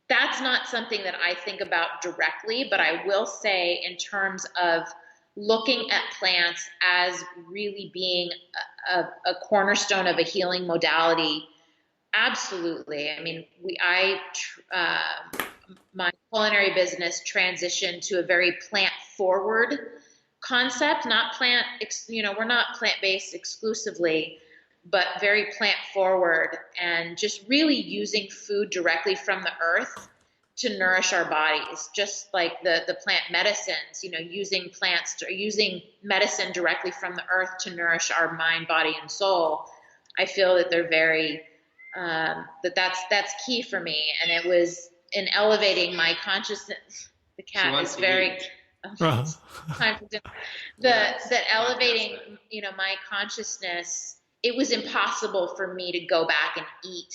B: That's not something that I think about directly, but I will say in terms of looking at plants as really being a cornerstone of a healing modality, absolutely. I mean, my culinary business transitioned to a very plant-forward concept, we're not plant-based exclusively, but very plant-forward, and just really using food directly from the earth to nourish our bodies, just like the plant medicines, using medicine directly from the earth to nourish our mind, body, and soul. I feel that they're very, that's key for me. And it was in elevating my consciousness. The cat is very, time for dinner. That elevating, my consciousness, it was impossible for me to go back and eat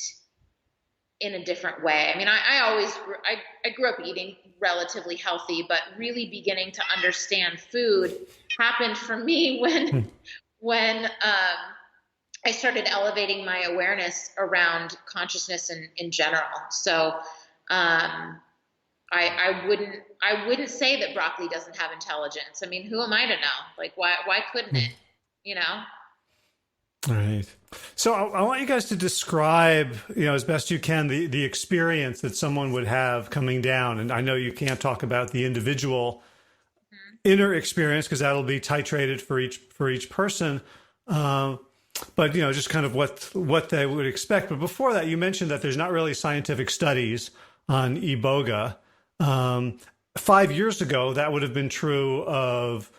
B: in a different way. I mean, I grew up eating relatively healthy, but really beginning to understand food happened for me when I started elevating my awareness around consciousness in general. So I wouldn't say that broccoli doesn't have intelligence. I mean, who am I to know? Like, why couldn't it?
A: All right. So I want you guys to describe, as best you can, the experience that someone would have coming down. And I know you can't talk about the individual inner experience because that'll be titrated for each person. But just kind of what they would expect. But before that, you mentioned that there's not really scientific studies on Iboga. 5 years ago, that would have been true of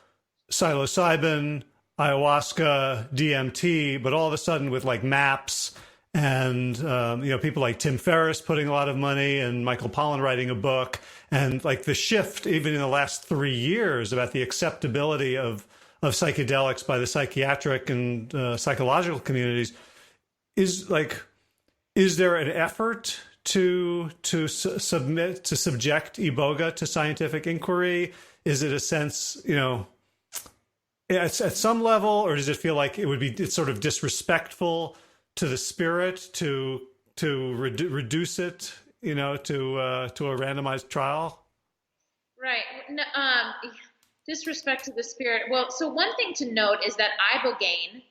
A: psilocybin, ayahuasca, DMT, but all of a sudden with like MAPS and people like Tim Ferriss putting a lot of money, and Michael Pollan writing a book, and like the shift even in the last 3 years about the acceptability of psychedelics by the psychiatric and psychological communities is there an effort to subject Iboga to scientific inquiry? Is it a sense, at some level, or does it feel like it's sort of disrespectful to the spirit to reduce it, to a randomized trial?
B: Right. No, disrespect to the spirit. Well, so one thing to note is that ibogaine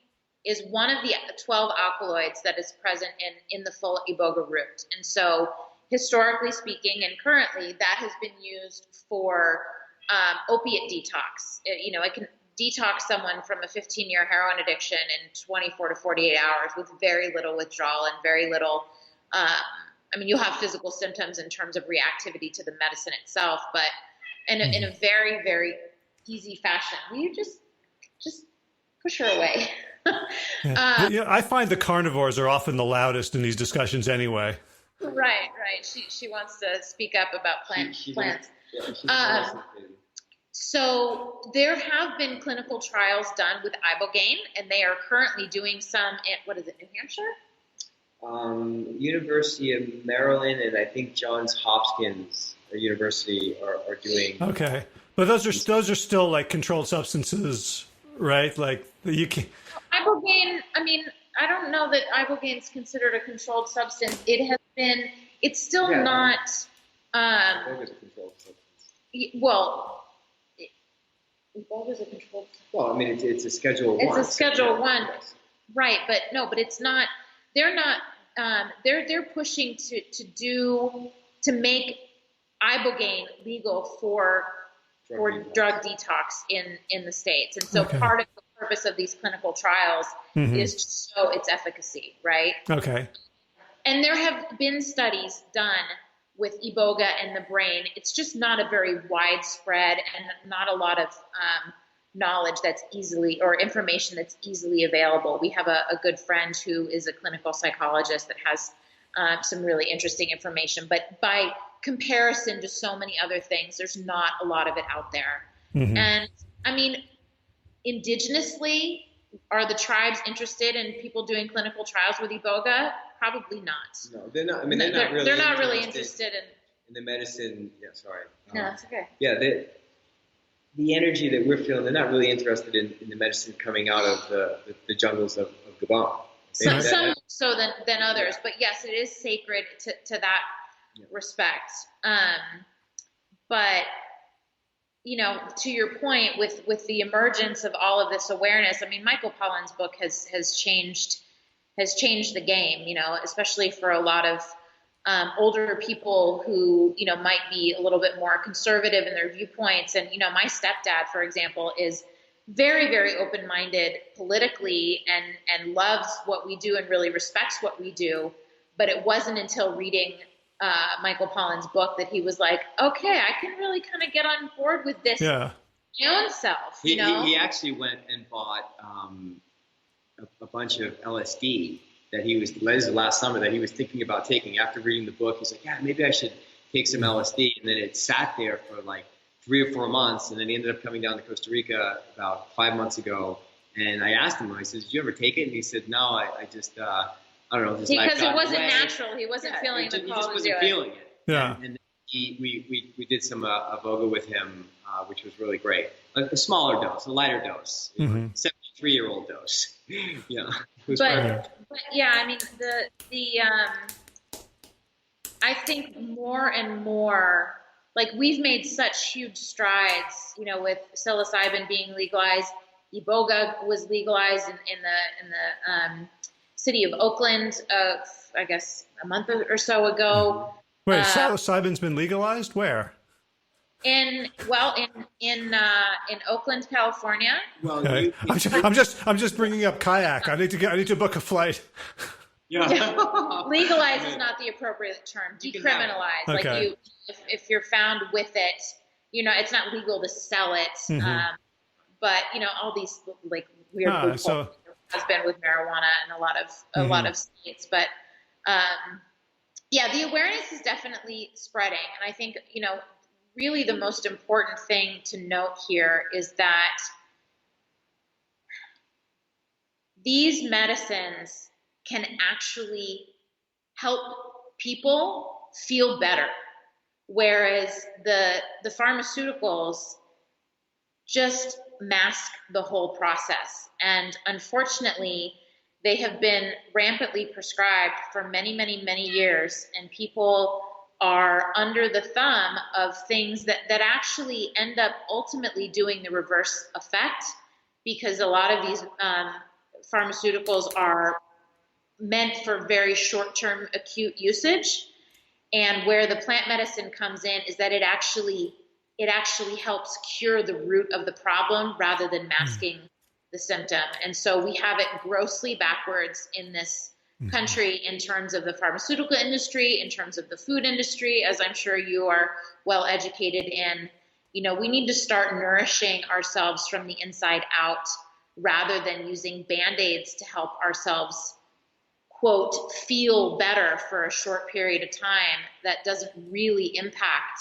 B: is one of the 12 alkaloids that is present in the full Iboga root. And so historically speaking, and currently, that has been used for opiate detox. It can detox someone from a 15-year heroin addiction in 24 to 48 hours with very little withdrawal and very little, you'll have physical symptoms in terms of reactivity to the medicine itself, but in a very, very easy fashion. Will you just push her away?
A: Yeah. I find the carnivores are often the loudest in these discussions anyway.
B: Right. She wants to speak up about plants. So there have been clinical trials done with ibogaine, and they are currently doing some at, New Hampshire?
C: University of Maryland, and I think Johns Hopkins University are doing.
A: Okay, but those are still like controlled substances, right? Like you can.
B: Ibogaine. I don't know that ibogaine is considered a controlled substance. It's still not.
C: Iboga is a controlled substance.
B: Well, Iboga is a controlled substance.
C: Well, it's a Schedule 1.
B: It's a Schedule 1, yes. Right? But it's not. They're not. They're pushing to make ibogaine legal for drug detox in the States, and so part of the purpose of these clinical trials is to show its efficacy, right?
A: Okay.
B: And there have been studies done with Iboga and the brain. It's just not a very widespread and not a lot of knowledge or information that's easily available. We have a good friend who is a clinical psychologist that has some really interesting information, but by comparison to so many other things, there's not a lot of it out there. And indigenously, are the tribes interested in people doing clinical trials with Iboga? Probably not.
C: No, they're not.
B: They're not really interested
C: in the medicine. Yeah, sorry.
B: No, that's okay.
C: Yeah, the energy that we're feeling, they're not really interested in the medicine coming out of the jungles of Gabon.
B: Some so than others, but yes, it is sacred to that respect. But to your point, with the emergence of all of this awareness, Michael Pollan's book has changed the game, especially for a lot of older people who, might be a little bit more conservative in their viewpoints. And, my stepdad, for example, is very, very open-minded politically and loves what we do and really respects what we do. But it wasn't until reading Michael Pollan's book that he was like, okay, I can really kind of get on board with this my own self.
C: He actually went and bought a bunch of LSD that this was last summer that he was thinking about taking. After reading the book, he's like, yeah, maybe I should take some LSD. And then it sat there for like 3 or 4 months. And then he ended up coming down to Costa Rica about 5 months ago. And I asked him, I said, did you ever take it? And he said, no, I just, I don't know.
B: Because it wasn't natural. He wasn't feeling the call to do it.
C: He just wasn't feeling it.
A: Yeah.
C: And then we did some Iboga with him, which was really great. A smaller dose, a lighter dose, 73-year-old dose. Yeah.
B: But yeah, I think more and more, like we've made such huge strides, with psilocybin being legalized. Iboga was legalized in the city of Oakland, I guess a month or so ago.
A: Wait, psilocybin's been legalized? Where?
B: In Oakland, California.
C: Well,
A: okay. I'm just bringing up kayak. I need to book a flight.
C: Yeah.
B: Legalize is not the appropriate term. Decriminalize.
A: Okay.
B: Like if you're found with it, it's not legal to sell it. But all these like weird. has been with marijuana in a lot of states. But yeah, the awareness is definitely spreading. And I think, really the most important thing to note here is that these medicines can actually help people feel better, whereas the pharmaceuticals just mask the whole process. And unfortunately, they have been rampantly prescribed for many, many, many years, and people are under the thumb of things that actually end up ultimately doing the reverse effect, because a lot of these pharmaceuticals are meant for very short-term acute usage. And where the plant medicine comes in is that it actually helps cure the root of the problem rather than masking the symptom. And so we have it grossly backwards in this country in terms of the pharmaceutical industry, in terms of the food industry, as I'm sure you are well educated in. We need to start nourishing ourselves from the inside out rather than using Band-Aids to help ourselves, quote, feel better for a short period of time that doesn't really impact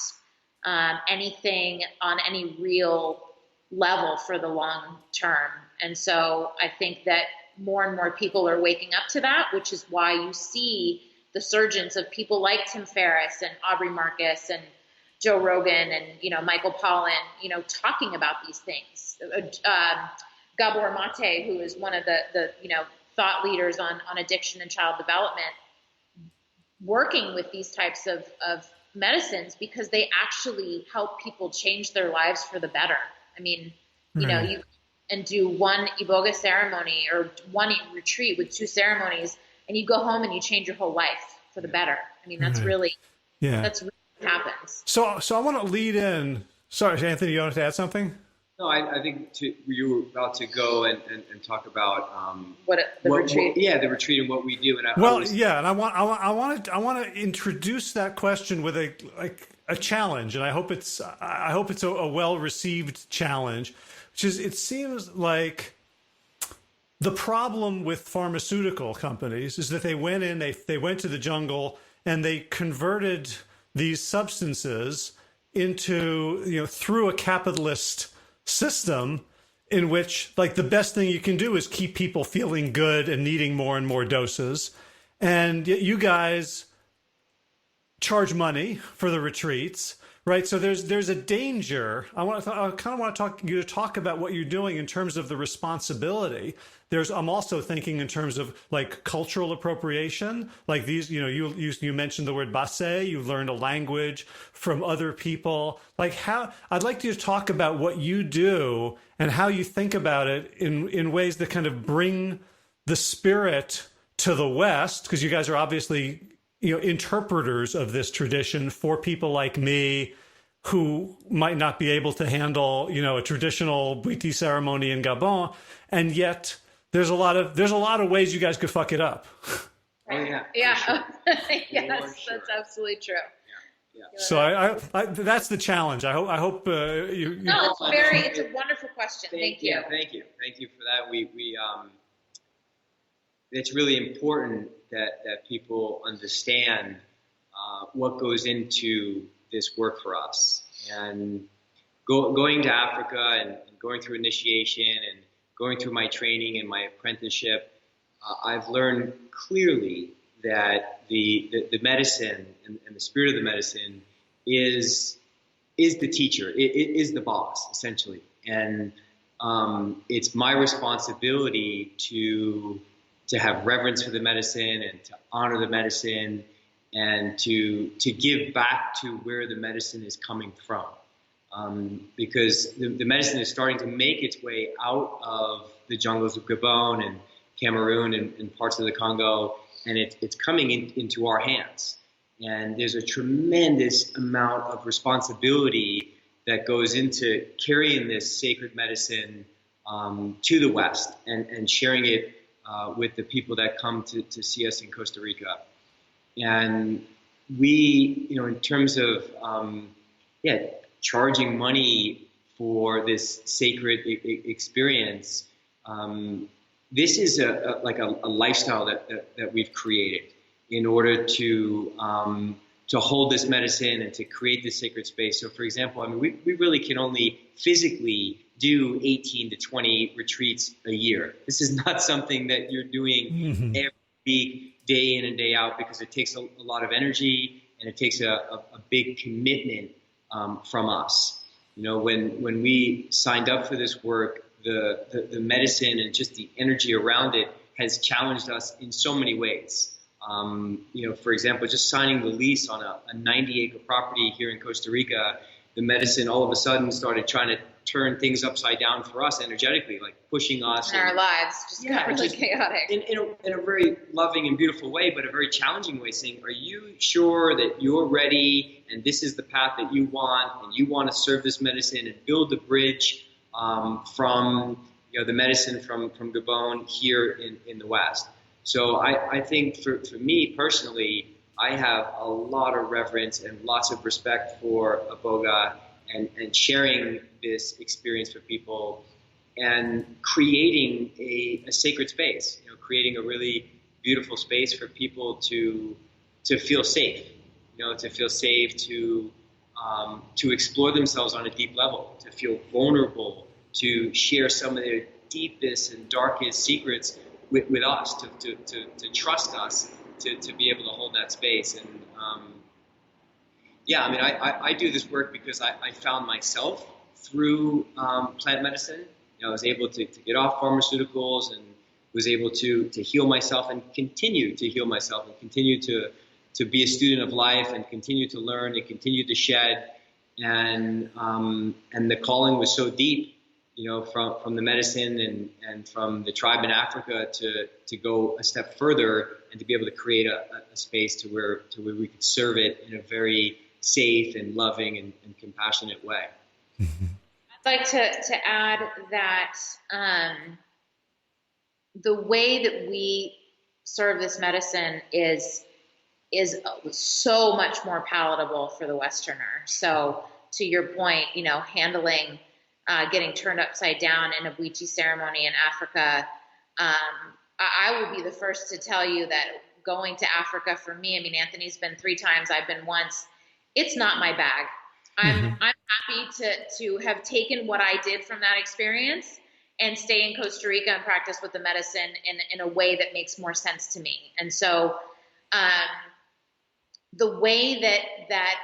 B: anything on any real level for the long term. And so I think that more and more people are waking up to that, which is why you see the surgence of people like Tim Ferriss and Aubrey Marcus and Joe Rogan and, Michael Pollan, talking about these things. Gabor Mate, who is one of the thought leaders on addiction and child development, working with these types of medicines because they actually help people change their lives for the better. I mean, you and do one Iboga ceremony or one retreat with 2 ceremonies, and you go home and you change your whole life for the better. I mean, that's really what happens.
A: So I want to lead in. Sorry, Anthony, you wanted to add something?
C: No, I think you were about to go and talk about
B: the retreat.
C: The retreat and what we do. And
A: and I want to introduce that question with a challenge, and I hope it's a well received challenge, which is, it seems like the problem with pharmaceutical companies is that they went in, they went to the jungle and they converted these substances into, through a capitalist system in which, like, the best thing you can do is keep people feeling good and needing more and more doses. And you guys charge money for the retreats, right? So there's a danger. I kind of want to talk about what you're doing in terms of the responsibility. I'm also thinking in terms of like cultural appropriation, like these, you mentioned the word basse, you learned a language from other people. Like, how, I'd like you to talk about what you do and how you think about it in ways that kind of bring the spirit to the West, because you guys are obviously, interpreters of this tradition for people like me who might not be able to handle, a traditional Bwiti ceremony in Gabon, and yet there's a lot of ways you guys could fuck it up.
C: Oh yeah.
B: Yeah.
C: Sure.
B: Yes,
C: sure.
B: that's absolutely true.
C: Yeah.
A: So I that's the challenge. I hope you.
B: No, it's a wonderful question. Thank you.
C: Thank you for that. We it's really important that people understand what goes into this work for us. And going to Africa and going through initiation and going through my training and my apprenticeship, I've learned clearly that the medicine and the spirit of the medicine is the teacher. It is the boss, essentially. And it's my responsibility to have reverence for the medicine and to honor the medicine and to give back to where the medicine is coming from. Because the medicine is starting to make its way out of the jungles of Gabon and Cameroon and parts of the Congo, and it's coming into our hands. And there's a tremendous amount of responsibility that goes into carrying this sacred medicine to the West and sharing it with the people that come to see us in Costa Rica. And we, in terms of, charging money for this sacred experience, this is a lifestyle that we've created in order to hold this medicine and to create this sacred space. So, for example, I mean, we really can only physically do 18 to 20 retreats a year. This is not something that you're doing every week, day in and day out, because it takes a lot of energy and it takes a big commitment from us. You know, when we signed up for this work, the medicine and just the energy around it has challenged us in so many ways. You know, for example, just signing the lease on a 90-acre property here in Costa Rica, the medicine all of a sudden started trying to turn things upside down for us energetically, like pushing us.
B: In our lives, just got really chaotic.
C: In a very loving and beautiful way, but a very challenging way, saying, are you sure that you're ready and this is the path that you want and you want to serve this medicine and build the bridge from, you know, the medicine from Gabon here in the West? So I think for me personally, I have a lot of reverence and lots of respect for Iboga and sharing this experience for people and creating a sacred space, you know, creating a really beautiful space for people to feel safe, you know, to feel safe, to explore themselves on a deep level, to feel vulnerable, to share some of their deepest and darkest secrets with us, to trust us, to be able to hold that space. And yeah, I mean, I do this work because I found myself through plant medicine. You know, I was able to get off pharmaceuticals and was able to heal myself and continue to heal myself and continue to be a student of life and continue to learn and continue to shed. And the calling was so deep, you know, from the medicine and from the tribe in Africa to go a step further and to be able to create a space to where we could serve it in a very safe and loving and compassionate way.
A: Mm-hmm.
B: I'd like to add that the way that we serve this medicine is so much more palatable for the Westerner. So to your point, you know, handling getting turned upside down in a Bwiti ceremony in Africa, I will be the first to tell you that going to Africa for me, I mean, Anthony's been 3 times, I've been once. It's not my bag. I'm happy to have taken what I did from that experience and stay in Costa Rica and practice with the medicine in a way that makes more sense to me. And so the way that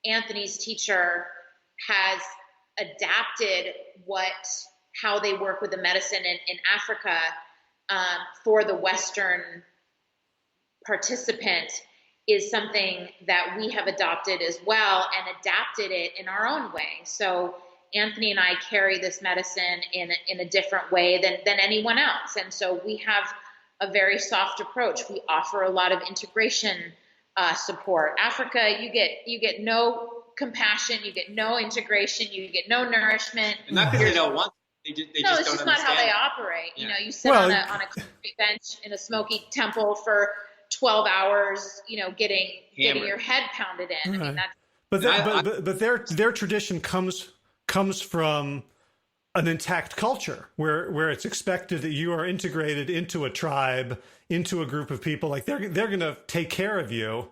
B: Anthony's teacher has adapted how they work with the medicine in Africa for the Western participant is something that we have adopted as well and adapted it in our own way. So Anthony and I carry this medicine in a different way than anyone else. And so we have a very soft approach. We offer a lot of integration support. Africa, you get no compassion, you get no integration, you get no nourishment.
C: And not because they don't want. They just
B: it's
C: don't
B: just
C: understand.
B: not how they operate.
C: Yeah.
B: You know, you sit on a concrete bench in a smoky temple for 12 hours, you know, getting your head pounded in.
A: Right.
B: I mean,
A: but their tradition comes from an intact culture where it's expected that you are integrated into a tribe, into a group of people. Like they're going to take care of you.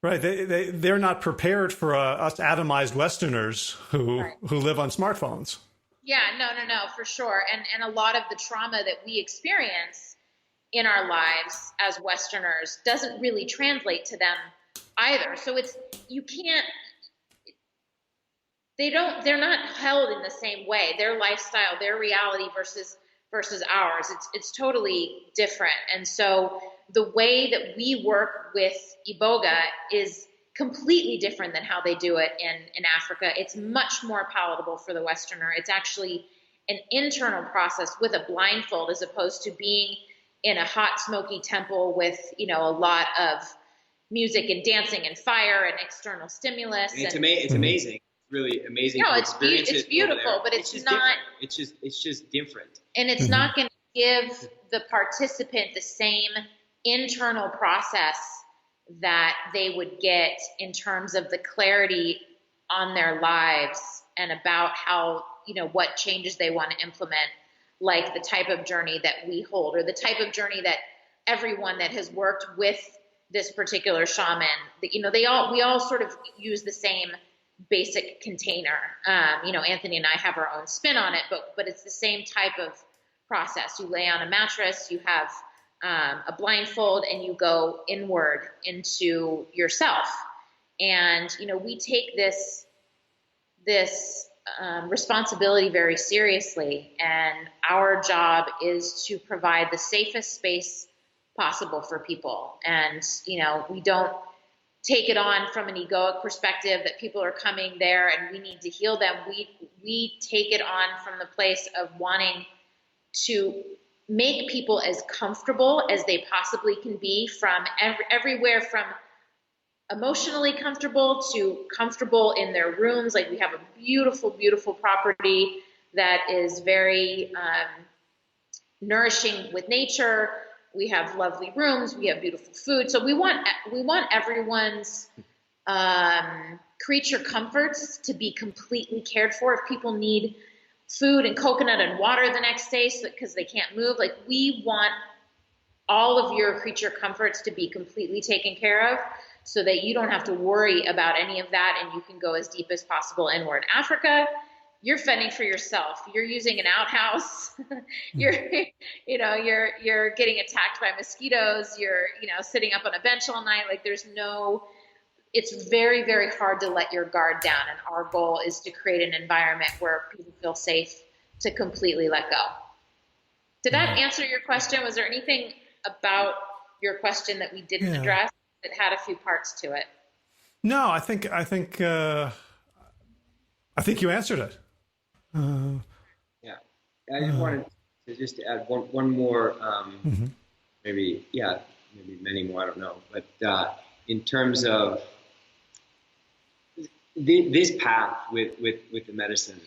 A: Right, they're not prepared for us atomized Westerners who live on smartphones.
B: Yeah, no, for sure. And a lot of the trauma that we experience in our lives as Westerners doesn't really translate to them either. So they're not held in the same way. Their lifestyle, their reality versus ours, it's totally different. And so the way that we work with Iboga is completely different than how they do it in Africa. It's much more palatable for the Westerner. It's actually an internal process with a blindfold as opposed to being in a hot, smoky temple with, you know, a lot of music and dancing and fire and external stimulus.
C: And it's amazing. Really amazing.
B: No, it's beautiful, but it's not.
C: Different. It's just different.
B: And it's not going to give the participant the same internal process that they would get in terms of the clarity on their lives and about how, you know, what changes they want to implement like the type of journey that we hold, or the type of journey that everyone that has worked with this particular shaman, we all sort of use the same basic container. Anthony and I have our own spin on it, but it's the same type of process. You lay on a mattress, you have a blindfold, and you go inward into yourself. And, we take this responsibility very seriously. And our job is to provide the safest space possible for people. And, we don't take it on from an egoic perspective that people are coming there and we need to heal them. We take it on from the place of wanting to make people as comfortable as they possibly can be, from everywhere from emotionally comfortable to comfortable in their rooms. Like, we have a beautiful, beautiful property that is very nourishing with nature. We have lovely rooms. We have beautiful food. So we want everyone's creature comforts to be completely cared for. If people need food and coconut and water the next day because they can't move, like, we want all of your creature comforts to be completely taken care of, so that you don't have to worry about any of that, and you can go as deep as possible inward. Africa, you're fending for yourself. You're using an outhouse. you're getting attacked by mosquitoes. You're, sitting up on a bench all night. Like, it's very, very hard to let your guard down. And our goal is to create an environment where people feel safe to completely let go. Did that answer your question? Was there anything about your question that we didn't address that had a few parts to it?
A: No, I think you answered it.
C: Yeah, I just wanted to add one more, maybe many more, I don't know. But in terms of this path with the medicine,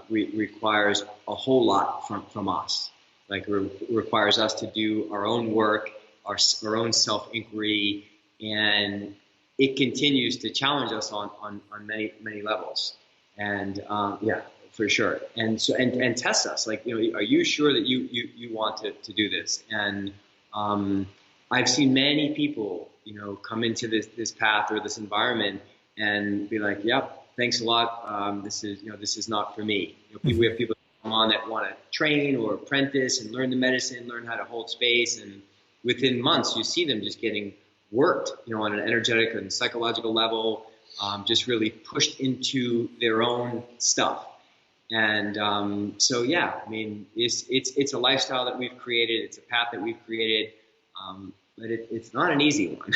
C: requires a whole lot from us. Like, requires us to do our own work, our own self-inquiry, and it continues to challenge us on many levels. And for sure. And so, and test us, like, are you sure that you want to do this? And I've seen many people, come into this path or this environment and be like, yep, thanks a lot. This is not for me. We have people come on that want to train or apprentice and learn the medicine, learn how to hold space. And within months, you see them just getting worked, on an energetic and psychological level, just really pushed into their own stuff. And so, yeah, I mean, it's a lifestyle that we've created. It's a path that we've created. But it's not an easy one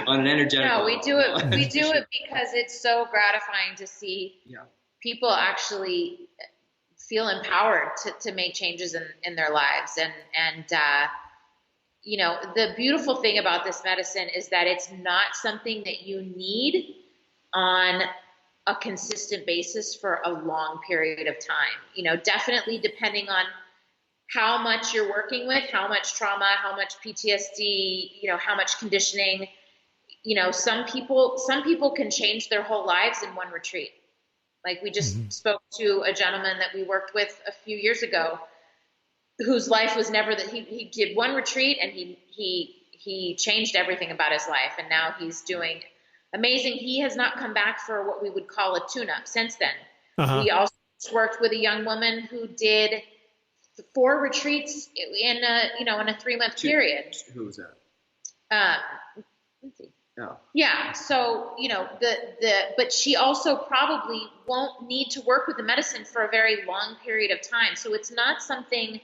C: on an energetic level.
B: No, we do it. We do it because it's so gratifying to see people actually feel empowered to make changes in their lives. And the beautiful thing about this medicine is that it's not something that you need on a consistent basis for a long period of time. Definitely depending on how much you're working with, how much trauma, how much PTSD, how much conditioning. Some people can change their whole lives in one retreat. Like, we just spoke to a gentleman that we worked with a few years ago, whose life was never that he did one retreat and he changed everything about his life, and now he's doing amazing. He has not come back for what we would call a tune-up since then. We also worked with a young woman who did 4 retreats in a 3-month period.
C: Who was that?
B: Let's see.
C: Oh.
B: Yeah. So, but she also probably won't need to work with the medicine for a very long period of time. So it's not something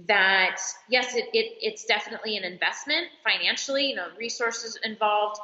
B: that, yes, it's definitely an investment financially, resources involved,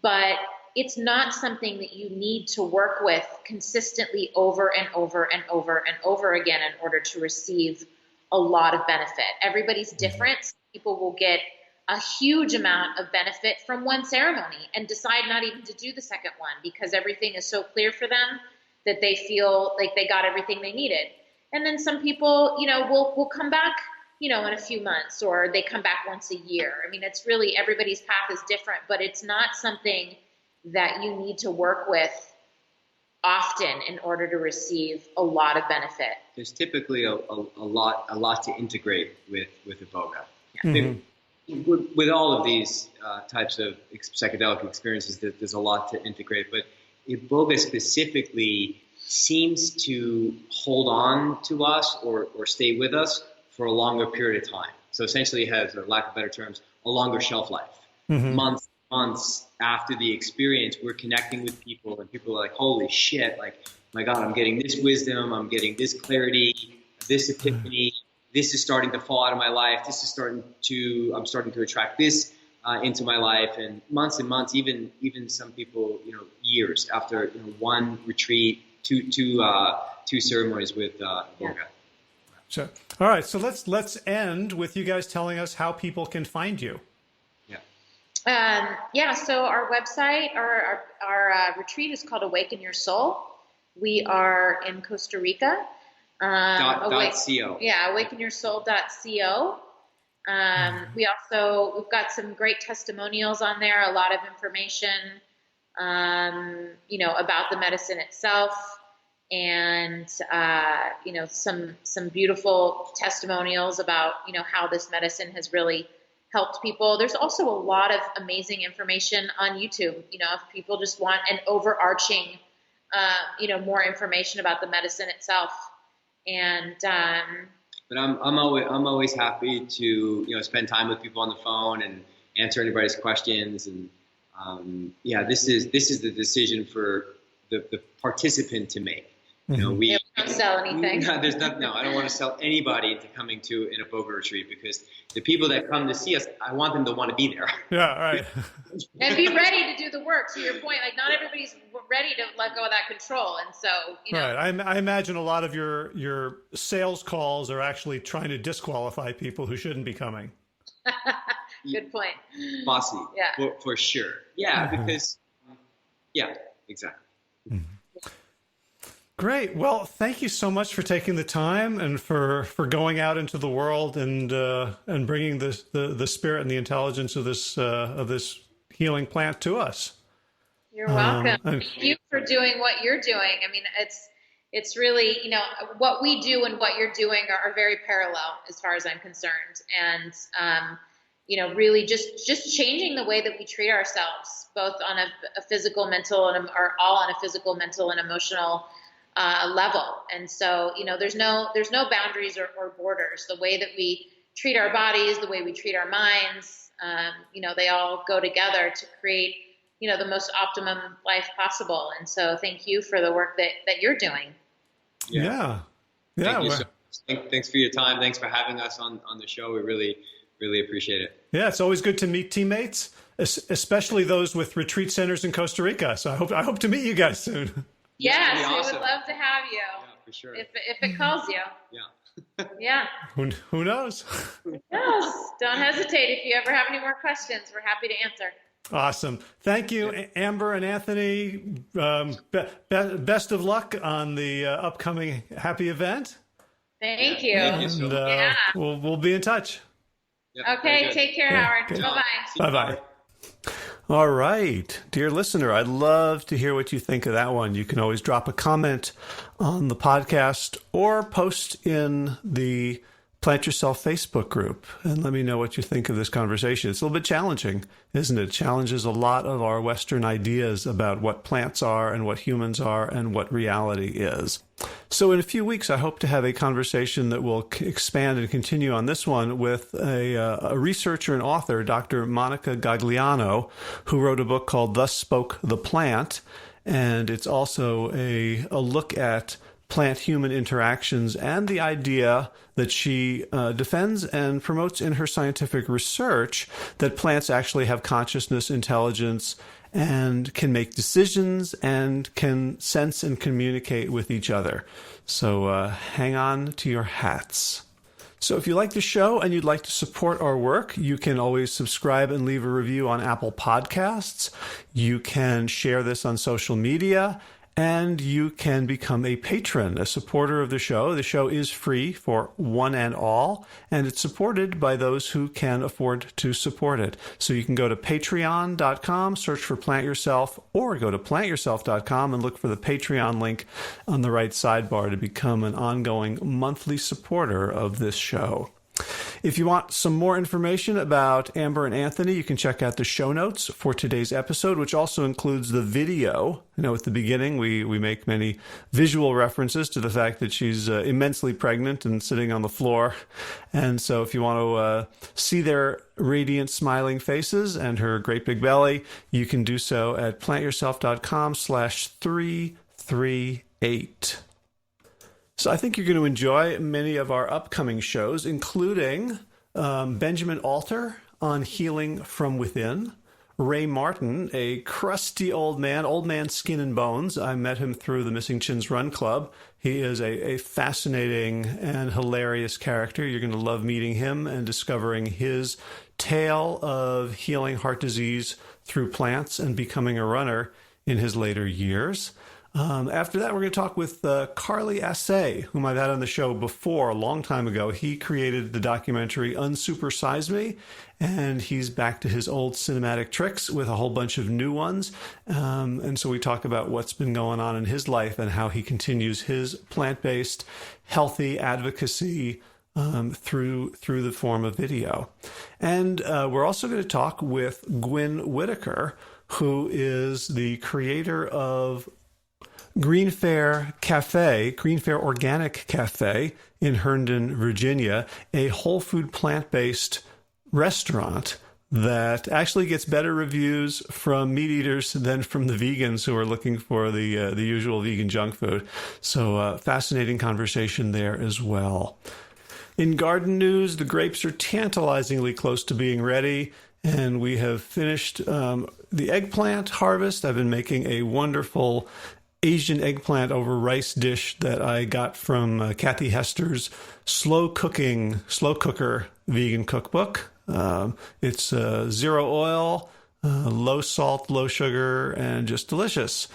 B: but it's not something that you need to work with consistently over and over and over and over again in order to receive a lot of benefit. Everybody's different. Some people will get a huge amount of benefit from one ceremony and decide not even to do the second one because everything is so clear for them that they feel like they got everything they needed. And then some people, will come back, in a few months, or they come back once a year. I mean, it's really, everybody's path is different, but it's not something that you need to work with often in order to receive a lot of benefit.
C: There's typically a lot to integrate with Iboga. With all of these types of psychedelic experiences, there's a lot to integrate, but Iboga specifically seems to hold on to us or stay with us for a longer period of time. So essentially it has, for lack of better terms, a longer shelf life. Months after the experience, we're connecting with people, and people are like, holy shit, like, my God, I'm getting this wisdom, I'm getting this clarity, this epiphany, this is starting to fall out of my life, I'm starting to attract this into my life, and months, even some people, years after, one retreat, two ceremonies with yoga.
A: Sure. All right, so let's end with you guys telling us how people can find you.
B: So our website, our retreat is called Awaken Your Soul. We are in Costa Rica.
C: .co.
B: Yeah, awakenyoursoul.co. We've got some great testimonials on there, a lot of information, about the medicine itself, and, some beautiful testimonials about, how this medicine has really helped people. There's also a lot of amazing information on YouTube. If people just want an overarching, more information about the medicine itself. And
C: but I'm always happy to spend time with people on the phone and answer anybody's questions. And this is the decision for the participant to make. We
B: don't sell anything.
C: I don't want to sell anybody into coming to an Iboga retreat, because the people that come to see us, I want them to want to be there.
A: Yeah, right.
B: And be ready to do the work. To your point, like, not everybody's ready to let go of that control, and so
A: Right. I imagine a lot of your sales calls are actually trying to disqualify people who shouldn't be coming.
B: Good point.
C: Bossy.
B: Yeah.
C: For sure. Yeah, because exactly.
A: Great. Well, thank you so much for taking the time and for going out into the world and bringing the spirit and the intelligence of this healing plant to us.
B: You're welcome. Thank you for doing what you're doing. I mean, it's really, what we do and what you're doing are very parallel as far as I'm concerned. And, really just changing the way that we treat ourselves, both on a physical, mental, or all on a physical, mental, and emotional level. And so, there's no boundaries or borders. The way that we treat our bodies, the way we treat our minds, they all go together to create, the most optimum life possible. And so thank you for the work that you're doing.
A: Yeah.
C: Thank you so much. Thanks for your time. Thanks for having us on the show. We really, really appreciate it.
A: Yeah. It's always good to meet teammates, especially those with retreat centers in Costa Rica. So I hope to meet you guys soon.
B: Yes,
C: awesome.
B: We would love to have you.
C: Yeah, for sure.
B: If it calls you.
C: Yeah.
B: Yeah.
A: Who knows?
B: Who knows? Don't hesitate. If you ever have any more questions, we're happy to answer.
A: Awesome. Thank you, Amber and Anthony. Best of luck on the upcoming happy event.
B: Thank you.
C: Thank you so much.
A: We'll be in touch.
C: Yeah,
B: okay. Take care, Howard.
A: Okay.
B: Bye-bye.
A: Bye-bye. All right, dear listener, I'd love to hear what you think of that one. You can always drop a comment on the podcast or post in the Plant Yourself Facebook group and let me know what you think of this conversation. It's a little bit challenging, isn't it? It challenges a lot of our Western ideas about what plants are and what humans are and what reality is. So in a few weeks, I hope to have a conversation that will expand and continue on this one with a researcher and author, Dr. Monica Gagliano, who wrote a book called Thus Spoke the Plant. And it's also a look at plant-human interactions and the idea that she defends and promotes in her scientific research that plants actually have consciousness, intelligence, and can make decisions and can sense and communicate with each other. So hang on to your hats. So if you like the show and you'd like to support our work, you can always subscribe and leave a review on Apple Podcasts. You can share this on social media. And you can become a patron, a supporter of the show. The show is free for one and all, and it's supported by those who can afford to support it. So you can go to patreon.com, search for Plant Yourself, or go to plantyourself.com and look for the Patreon link on the right sidebar to become an ongoing monthly supporter of this show. If you want some more information about Amber and Anthony, you can check out the show notes for today's episode, which also includes the video. At the beginning, we make many visual references to the fact that she's immensely pregnant and sitting on the floor. And so if you want to see their radiant, smiling faces and her great big belly, you can do so at plantyourself.com/338. So I think you're going to enjoy many of our upcoming shows, including Benjamin Alter on Healing from Within, Ray Martin, a crusty old man, skin and bones. I met him through the Missing Chins Run Club. He is a fascinating and hilarious character. You're going to love meeting him and discovering his tale of healing heart disease through plants and becoming a runner in his later years. After that, we're going to talk with Carly Assay, whom I've had on the show before, a long time ago. He created the documentary Unsupersize Me, and he's back to his old cinematic tricks with a whole bunch of new ones. And so we talk about what's been going on in his life and how he continues his plant-based, healthy advocacy through the form of video. And we're also going to talk with Gwyn Whitaker, who is the creator of Green Fair Organic Cafe in Herndon, Virginia, a whole food plant-based restaurant that actually gets better reviews from meat eaters than from the vegans who are looking for the usual vegan junk food. So fascinating conversation there as well. In garden news, the grapes are tantalizingly close to being ready, and we have finished the eggplant harvest. I've been making a wonderful Asian eggplant over rice dish that I got from Kathy Hester's slow cooker vegan cookbook. It's zero oil, low salt, low sugar, and just delicious.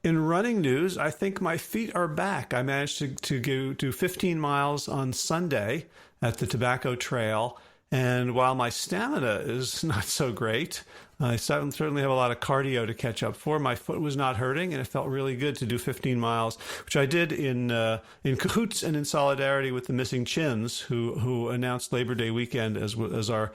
A: In running news, I think my feet are back. I managed to go do 15 miles on Sunday at the Tobacco Trail. And while my stamina is not so great, I certainly have a lot of cardio to catch up for. My foot was not hurting, and it felt really good to do 15 miles, which I did in cahoots and in solidarity with the Missing Chins, who announced Labor Day weekend as our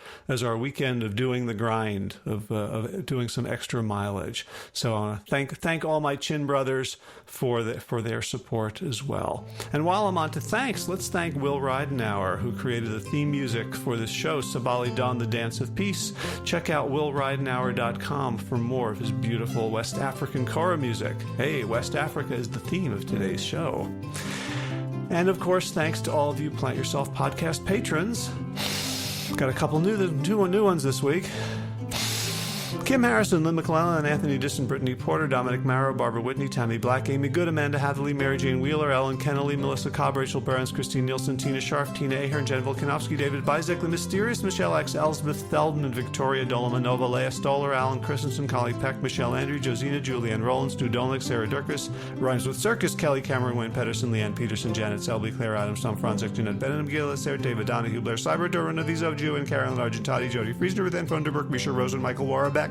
A: weekend of doing the grind, of doing some extra mileage. So thank all my Chin brothers for their support as well. And while I'm on to thanks, let's thank Will Ridenauer, who created the theme music for this show, Sabali Dawn, the Dance of Peace. Check out willridenauer.com for more of his beautiful West African kora music. Hey, West Africa is the theme of today's show. And of course, thanks to all of you Plant Yourself podcast patrons. Got a couple new ones this week. Kim Harrison, Lynn McClellan, Anthony Disson, Brittany Porter, Dominic Marrow, Barbara Whitney, Tammy Black, Amy Good, Amanda Hatherley, Mary Jane Wheeler, Ellen Kennelly, Melissa Cobb, Rachel Burns, Christine Nielsen, Tina Scharf, Tina Ahern, Jen Volkanovsky, David Bizek, The Mysterious, Michelle X, Elsbeth Feldman, Victoria Dolomanova, Leah Stoller, Alan Christensen, Collie Peck, Michelle Andrew, Josina, Julianne Rollins, Stu Dolnick, Sarah Durkis, Rhymes with Circus, Kelly Cameron, Wayne Pedersen, Leanne Peterson, Janet Selby, Claire Adams, Tom Franzik, Jeanette Bennett, Gila, Sarah David Donahue, Blair Cyber, Doran Avizo, Jew, and Carolyn Argentati, Jody Friesner, Ruth Ann Funderburg, Misha Rosen, Michael Warbeck.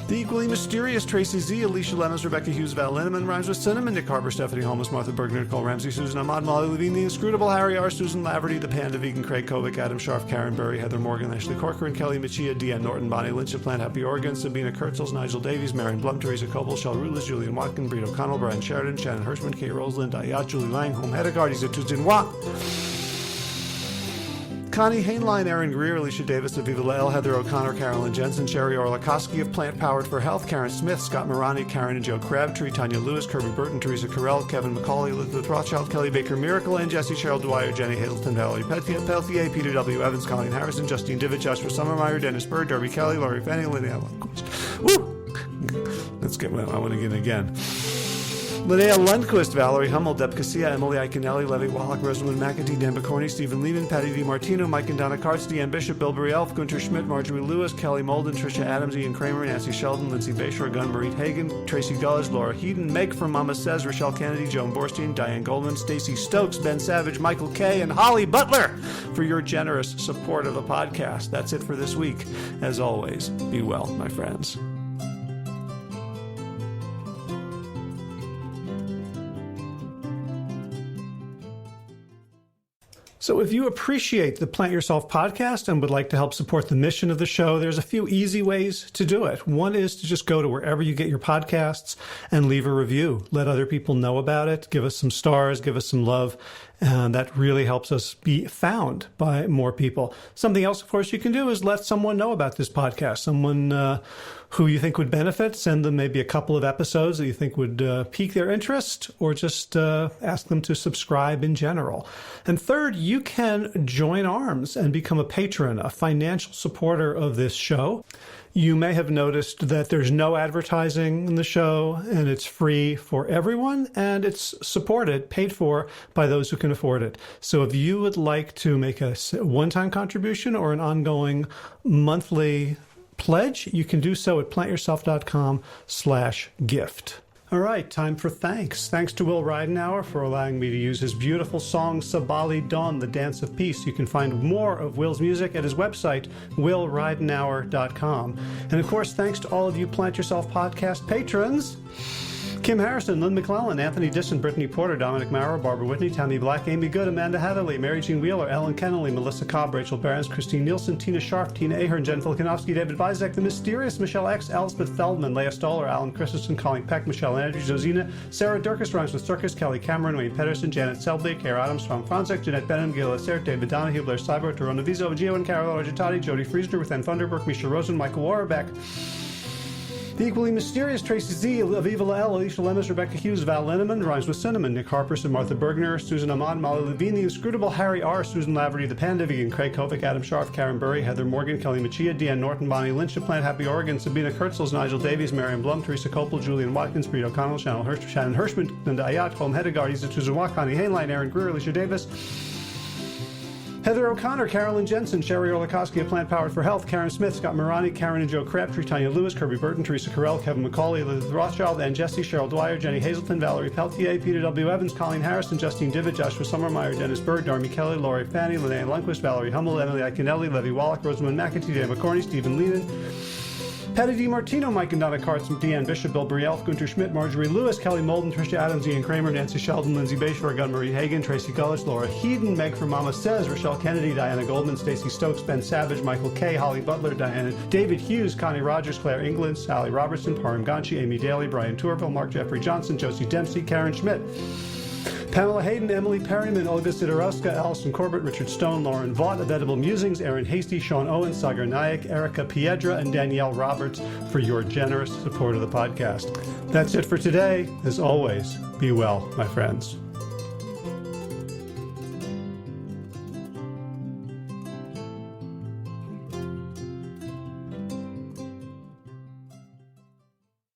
A: The equally mysterious Tracy Z, Alicia Lemmons, Rebecca Hughes, Val Linneman, Rhymes with Cinnamon, Nick Harper, Stephanie Holmes, Martha Bergner, Nicole Ramsey, Susan Ahmad, Molly Levine, The Inscrutable, Harry R., Susan Laverty, The Panda Vegan, Craig Kovic, Adam Scharf, Karen Burry, Heather Morgan, Ashley Corcoran, Kelly Machia, Deanne Norton, Bonnie Lynch, Plant Happy Oregon, Sabina Kurtzels, Nigel Davies, Marion Blum, Teresa Coble, Shell Rulis, Julian Watkin, Breed O'Connell, Brian Sheridan, Shannon Hirschman, Kate Rosalind, Ayat, Julie Lang, Home Hedegaard, Izatuzin Watt, Connie Hainline, Aaron Greer, Alicia Davis, Aviva Lael, Heather O'Connor, Carolyn Jensen, Sherry Orlakowski of Plant Powered for Health, Karen Smith, Scott Morani, Karen and Joe Crabtree, Tanya Lewis, Kirby Burton, Teresa Carell, Kevin McCauley, Elizabeth Rothschild, Kelly Baker Miracle, and Jesse Cheryl Dwyer, Jenny Hazelton, Valerie Peltier, Peter W. Evans, Colleen Harrison, Justine Divit, Joshua Summermeyer, Dennis Bird, Darby Kelly, Laurie Fanning, Lydia Allen. Woo! I want to get in again. Linnea Lundquist, Valerie Hummel, Deb Casilla, Emily Iaconelli, Levi Wallach, Rosamund McAtee, Dan Bacorny, Stephen Lehman, Patty D. Martino, Mike and Donna Karts, Deanne Bishop, Bilberry Elf, Gunter Schmidt, Marjorie Lewis, Kelly Molden, Tricia Adams, Ian Kramer, Nancy Sheldon, Lindsay Bayshore, Gunn, Marie Hagan, Tracy Gullers, Laura Heaton, Meg from Mama Says, Rochelle Kennedy, Joan Borstein, Diane Goldman, Stacy Stokes, Ben Savage, Michael Kay, and Holly Butler for your generous support of the podcast. That's it for this week. As always, be well, my friends. So if you appreciate the Plant Yourself podcast and would like to help support the mission of the show, there's a few easy ways to do it. One is to just go to wherever you get your podcasts and leave a review. Let other people know about it. Give us some stars. Give us some love. And that really helps us be found by more people. Something else, of course, you can do is let someone know about this podcast. Someone who you think would benefit. Send them maybe a couple of episodes that you think would pique their interest, or just ask them to subscribe in general. And third, you can join arms and become a patron, a financial supporter of this show. You may have noticed that there's no advertising in the show, and it's free for everyone, and it's supported, paid for by those who can afford it. So if you would like to make a one-time contribution or an ongoing monthly pledge, you can do so at plantyourself.com/gift. All right, time for thanks. Thanks to Will Ridenauer for allowing me to use his beautiful song Sabali Dawn, the Dance of Peace. You can find more of Will's music at his website, willridenauer.com. And of course, thanks to all of you Plant Yourself podcast patrons. Kim Harrison, Lynn McClellan, Anthony Disson, Brittany Porter, Dominic Maurer, Barbara Whitney, Tammy Black, Amy Good, Amanda Hatherley, Mary Jean Wheeler, Ellen Kennelly, Melissa Cobb, Rachel Behrens, Christine Nielsen, Tina Sharp, Tina Ahern, Jen Filikanovsky, David Vizek, The Mysterious, Michelle X, Elspeth Feldman, Leah Stoller, Alan Christensen, Colleen Peck, Michelle Andrews, Josina, Sarah Durkis, Rhymes with Circus, Kelly Cameron, Wayne Pedersen, Janet Selby, Kara Adams, Tom Franzek, Jeanette Benham, Gil Assert, David Donahue, Blair Cyber, Torona Vizo, Gio and Carol Argentati, Jody Friesner, Ruth Ann Thunderberg, Misha Rosen, Michael Warbeck, the equally mysterious Tracy Z, Aviva L, Alicia Lemus, Rebecca Hughes, Val Linneman, Rhymes with Cinnamon, Nick Harperson, Martha Bergner, Susan Ahmad, Molly Levine, the inscrutable Harry R, Susan Laverty, the Panda Vegan, Craig Kovic, Adam Scharf, Karen Burry, Heather Morgan, Kelly Machia, Deanne Norton, Bonnie Lynch, Plant Happy Oregon, Sabina Kurtzels, Nigel Davies, Marion Blum, Teresa Copel, Julian Watkins, Breed O'Connell, Shannon Hirschman, Linda Ayat, Holm Hedegaard, Isa Tuzawa, Connie Hainline, Aaron Greer, Alicia Davis, Heather O'Connor, Carolyn Jensen, Sherry Orlikowski of Plant Powered for Health, Karen Smith, Scott Morani, Karen and Joe Crabtree, Tanya Lewis, Kirby Burton, Teresa Carell, Kevin McCauley, Elizabeth Rothschild, Ann Jesse, Cheryl Dwyer, Jenny Hazelton, Valerie Peltier, Peter W. Evans, Colleen Harrison, Justine Divitt, Joshua Summermeyer, Dennis Bird, Darmy Kelly, Laurie Fanny, Linnea Lundquist, Valerie Hummel, Emily Iaconelli, Levi Wallach, Rosamund McAtee, Dan McCorney, Stephen Lehman, Patty D. Martino, Mike and Donna Karts, Deanne Bishop, Bill Brielf, Gunter Schmidt, Marjorie Lewis, Kelly Molden, Tricia Adams, Ian Kramer, Nancy Sheldon, Lindsay Bayshore, Gunn Marie Hagan, Tracy Gullers, Laura Heaton, Meg from Mama Says, Rochelle Kennedy, Diana Goldman, Stacy Stokes, Ben Savage, Michael Kay, Holly Butler, Diana, David Hughes, Connie Rogers, Claire England, Sally Robertson, Param Ganchi, Amy Daly, Brian Tourville, Mark Jeffrey Johnson, Josie Dempsey, Karen Schmidt, Pamela Hayden, Emily Perryman, Olga Sidorowska, Allison Corbett, Richard Stone, Lauren Vaught of Edible Musings, Aaron Hasty, Sean Owen, Sagar Nayak, Erica Piedra, and Danielle Roberts for your generous support of the podcast. That's it for today. As always, be well, my friends.